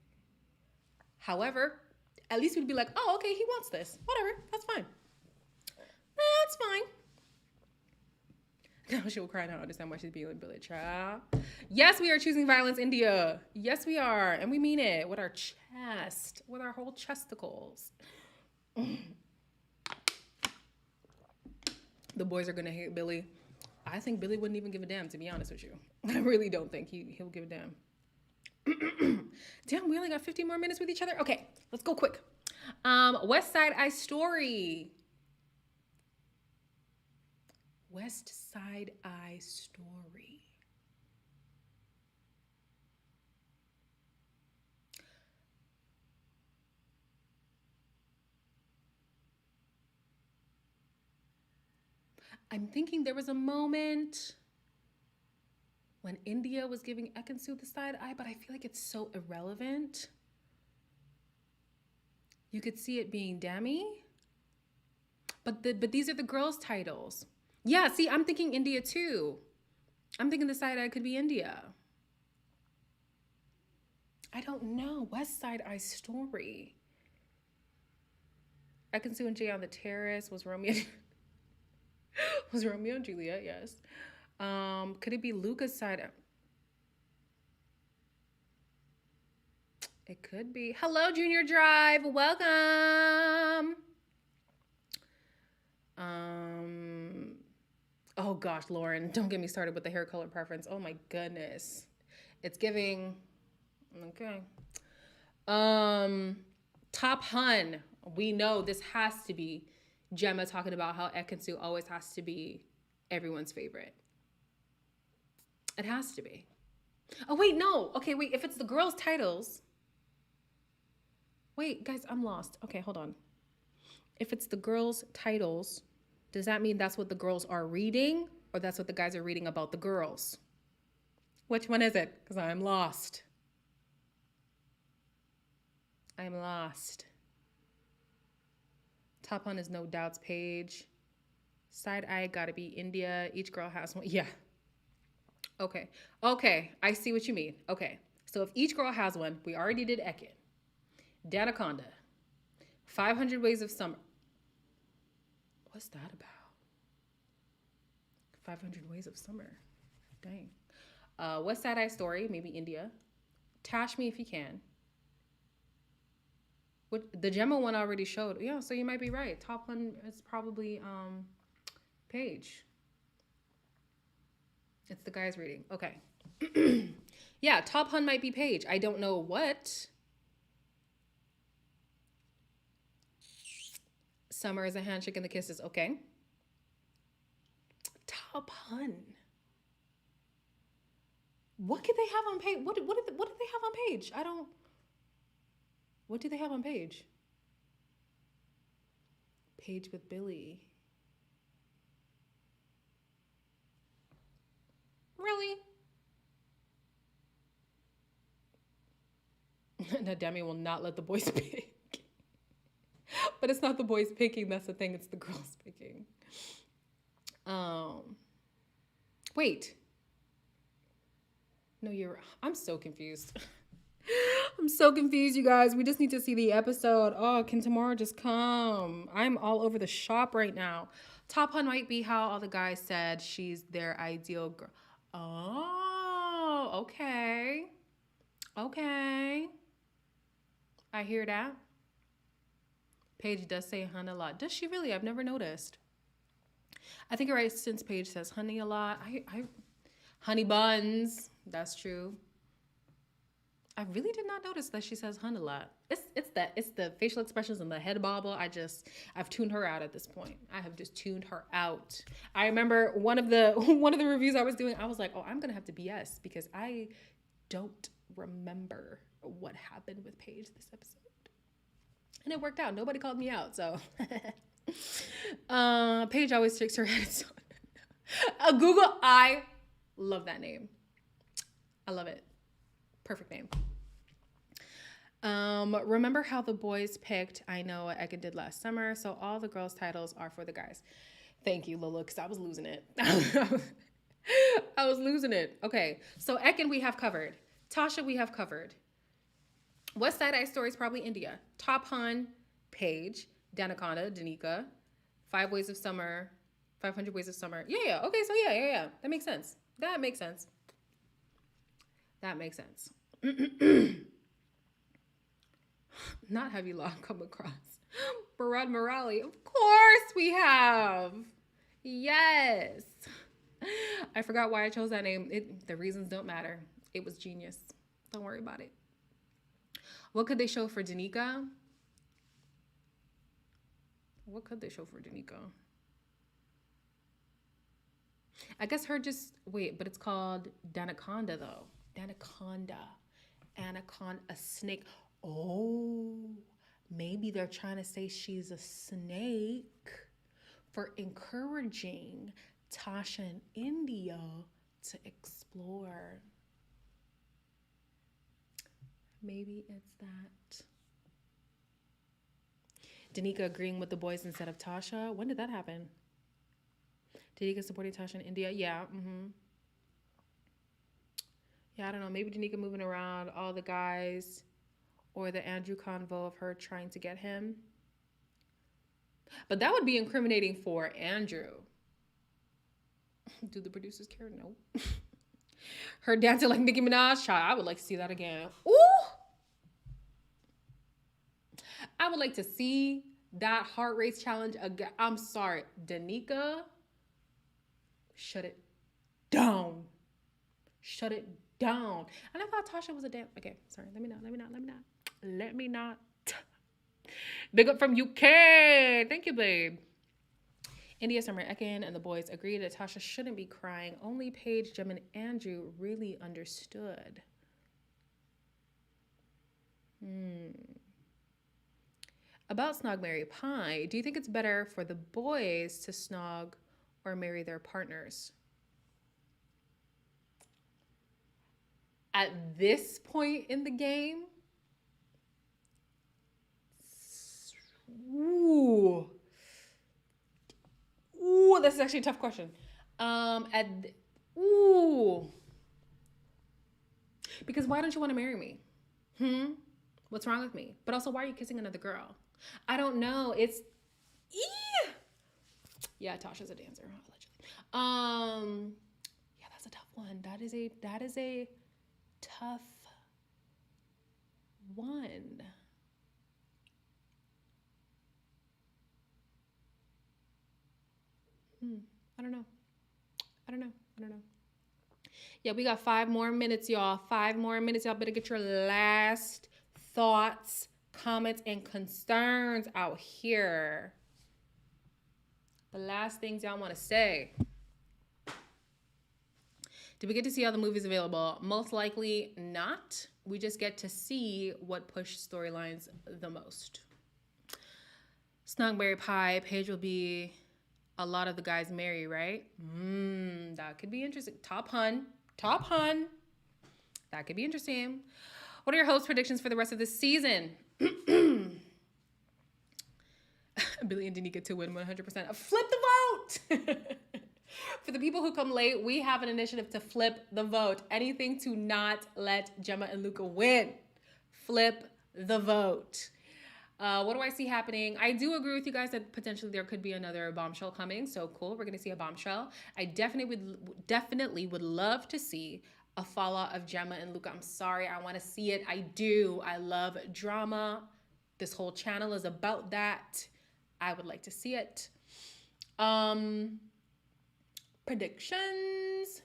However, at least we'd be like, oh, okay, he wants this. Whatever, that's fine. That's fine. Now she will cry now. I understand why she's being like Billy Child. Yes, we are choosing violence, India. Yes, we are. And we mean it with our chest, with our whole chesticles. The boys are going to hate Billy. I think Billy wouldn't even give a damn, to be honest with you. I really don't think he'll give a damn. Damn, we only got 15 more minutes with each other. Okay, let's go quick. West Side Eye Story. West Side Eye Story. I'm thinking there was a moment when India was giving Ekansu the side eye, but I feel like it's so irrelevant. You could see it being Demi, but these are the girls' titles. Yeah, see, I'm thinking India too. I'm thinking the side eye could be India. I don't know. West Side Eye Story. Ekansu and Jay on the terrace was Romeo. Was Romeo and Juliet? Yes. Could it be Luca's side? It could be. Hello, Junior Drive. Welcome. Oh gosh, Lauren, don't get me started with the hair color preference. Oh my goodness. It's giving. Okay. Top Hun. We know this has to be Gemma talking about how Ekansu always has to be everyone's favorite. It has to be. Oh, wait, no. Okay, wait. If it's the girls' titles. Wait, guys, I'm lost. Okay, hold on. If it's the girls' titles, does that mean that's what the girls are reading? Or that's what the guys are reading about the girls? Which one is it? Because I'm lost. I'm lost. Top Hun is No Doubt's page. Side eye gotta be India. Each girl has one. Yeah. Okay. I see what you mean. Okay. So if each girl has one, we already did Ekin. Danaconda. 500 Ways of Summer. What's that about? 500 Ways of Summer. Dang. West Side Eye Story, maybe India. Tash Me If You Can. The Gemma one already showed. Yeah, so you might be right. Top one is probably Paige. It's the guy's reading. Okay. Yeah, Top Hun might be Paige. I don't know what. Summer is a handshake and the kisses. Okay. Top Hun. What could they have on Paige? What did they have on Paige? I don't. What do they have on Paige? Paige with Billy. Really? Now Demi will not let the boys pick. But it's not the boys picking, that's the thing, it's the girls picking. Wait. No, I'm so confused. I'm so confused, you guys. We just need to see the episode. Oh, can tomorrow just come? I'm all over the shop right now. Top Hun might be how all the guys said she's their ideal girl. Oh, okay. Okay. I hear that. Paige does say hun a lot. Does she really? I've never noticed. I think you're right since Paige says honey a lot. I honey buns. That's true. I really did not notice that she says hun a lot. It's the facial expressions and the head bobble. I've tuned her out at this point. I have just tuned her out. I remember one of the reviews I was doing, I was like, oh, I'm gonna have to BS because I don't remember what happened with Paige this episode. And it worked out. Nobody called me out, so Paige always shakes her head. So Google, I love that name. I love it. Perfect name. Remember how the boys picked I Know What Ekin Did Last Summer? So all the girls' titles are for the guys. Thank you, Lola, because I was losing it. I was losing it. Okay, so Ekin we have covered. Tasha we have covered. West Side Eye Story is probably India. Top Hun, Paige. Danaconda, Danica. 500 Ways of Summer. Yeah. Okay, so yeah. That makes sense. That makes sense. Not have you long come across Barad Morali. Of course we have. Yes. I forgot why I chose that name. The reasons don't matter. It was genius. Don't worry about it. What could they show for Danica? I guess her just, wait, but it's called Danaconda though. Danaconda. Anaconda, a snake. Oh, maybe they're trying to say she's a snake for encouraging Tasha and India to explore. Maybe it's that. Danica agreeing with the boys instead of Tasha. When did that happen? Danica supporting Tasha and India. Yeah. Yeah, I don't know. Maybe Danica moving around all the guys, or the Andrew convo of her trying to get him. But that would be incriminating for Andrew. Do the producers care? No. Her dancing like Nicki Minaj. Child, I would like to see that again. Ooh! I would like to see that heart race challenge again. I'm sorry, Danica. Shut it down. And I thought Tasha was a damn. Okay, sorry. Let me not. Big up from UK. Thank you, babe. India, Summer, Ekin, and the boys agreed that Tasha shouldn't be crying. Only Paige, Jem, and Andrew really understood. About Snog, Marry, Pie, do you think it's better for the boys to snog or marry their partners? At this point in the game, ooh, this is actually a tough question. Because why don't you want to marry me? What's wrong with me? But also, why are you kissing another girl? I don't know. It's, yeah, Tasha's a dancer, allegedly. Yeah, that's a tough one. That is a tough one. I don't know. Yeah, we got 5 more minutes, y'all. 5 more minutes. Y'all better get your last thoughts, comments, and concerns out here. The last things y'all want to say. Did we get to see all the movies available? Most likely not. We just get to see what pushed storylines the most. Snog, Marry, Pie. Paige will be a lot of the guys marry, right? That could be interesting. Top Hun. That could be interesting. What are your host predictions for the rest of this season? Billy and Danica to win 100%. Flip the vote! For the people who come late, we have an initiative to flip the vote. Anything to not let Gemma and Luca win. Flip the vote. What do I see happening? I do agree with you guys that potentially there could be another bombshell coming. So cool. We're gonna see a bombshell. I definitely would love to see a fallout of Gemma and Luca. I'm sorry. I want to see it. I do. I love drama. This whole channel is about that. I would like to see it. Predictions.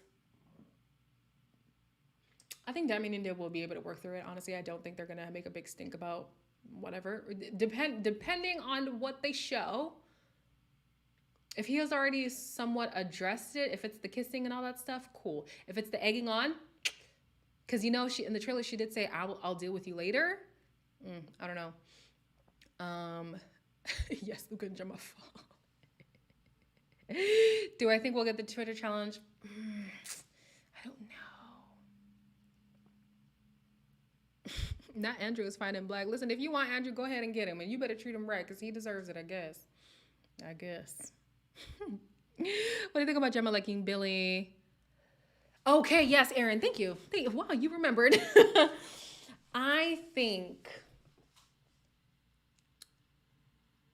I think Demi and India will be able to work through it. Honestly, I don't think they're gonna make a big stink about whatever. Depending on what they show. If he has already somewhat addressed it, if it's the kissing and all that stuff, cool. If it's the egging on, because you know she in the trailer she did say I'll deal with you later. I don't know. Yes, Luca and Gemma fall. Do I think we'll get the Twitter challenge? I don't know. Not Andrew is fine in black. Listen, if you want Andrew, go ahead and get him. And you better treat him right because he deserves it, I guess. What do you think about Gemma liking Billy? Okay, yes, Aaron. Thank you. Wow, you remembered. I think,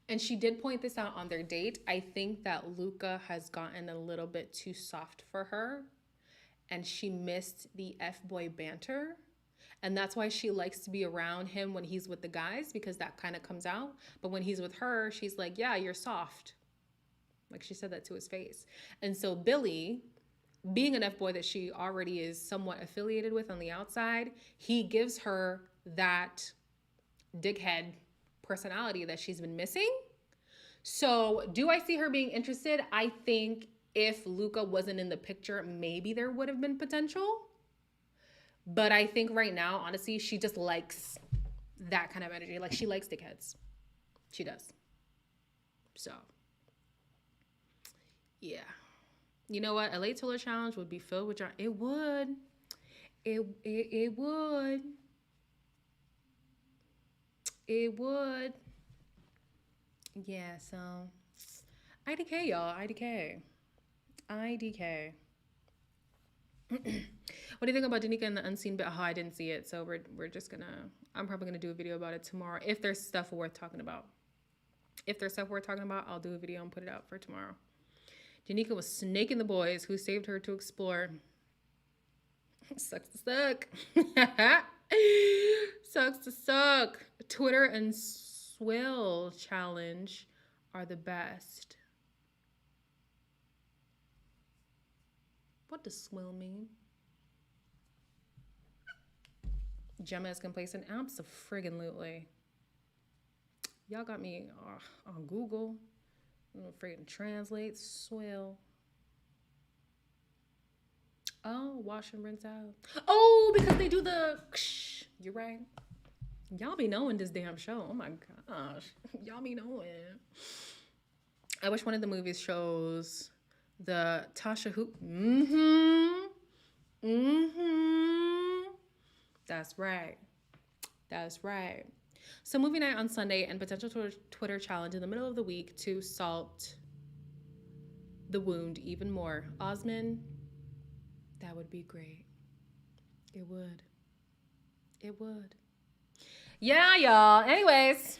and she did point this out on their date, I think that Luca has gotten a little bit too soft for her. And she missed the F-boy banter. And that's why she likes to be around him when he's with the guys, because that kind of comes out. But when he's with her, she's like, yeah, you're soft. Like she said that to his face. And so Billy, being an F-boy that she already is somewhat affiliated with on the outside, he gives her that dickhead personality that she's been missing. So do I see her being interested? I think if Luca wasn't in the picture, maybe there would have been potential. But I think right now, honestly, she just likes that kind of energy. Like, she likes dickheads. She does. So, yeah. You know what? A late Tiller challenge would be filled with... It would. It would. It would. Yeah, so... IDK, y'all. IDK. What do you think about Danica and the unseen bit? Oh, I didn't see it, so we're just gonna... I'm probably gonna do a video about it tomorrow if there's stuff worth talking about. If there's stuff worth talking about, I'll do a video and put it out for tomorrow. Danica was snaking the boys who saved her to explore. Sucks to suck. Sucks to suck. Twitter and Swill challenge are the best. What does swill mean? Gemma is complacent. Abso-friggin-lutely. Y'all got me on Google. I'm friggin' translate. Swill. Oh, wash and rinse out. Oh, because they do the... You're right. Y'all be knowing this damn show. Oh my gosh. Y'all be knowing. I wish one of the movies shows... the Tasha Hoop. That's right. That's right. So movie night on Sunday and potential Twitter challenge in the middle of the week to salt the wound even more. Osman, that would be great. It would. It would. Yeah, y'all. Anyways.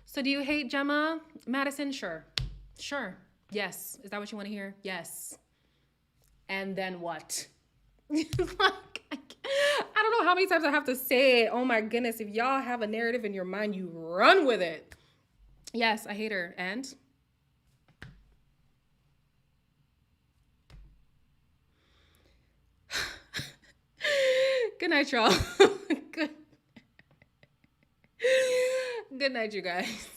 So do you hate Gemma? Madison? Sure. Sure. Yes. Is that what you want to hear? Yes. And then what? Like, I don't know how many times I have to say it. Oh my goodness. If y'all have a narrative in your mind, you run with it. Yes, I hate her. And? Good night, y'all. Good night, you guys.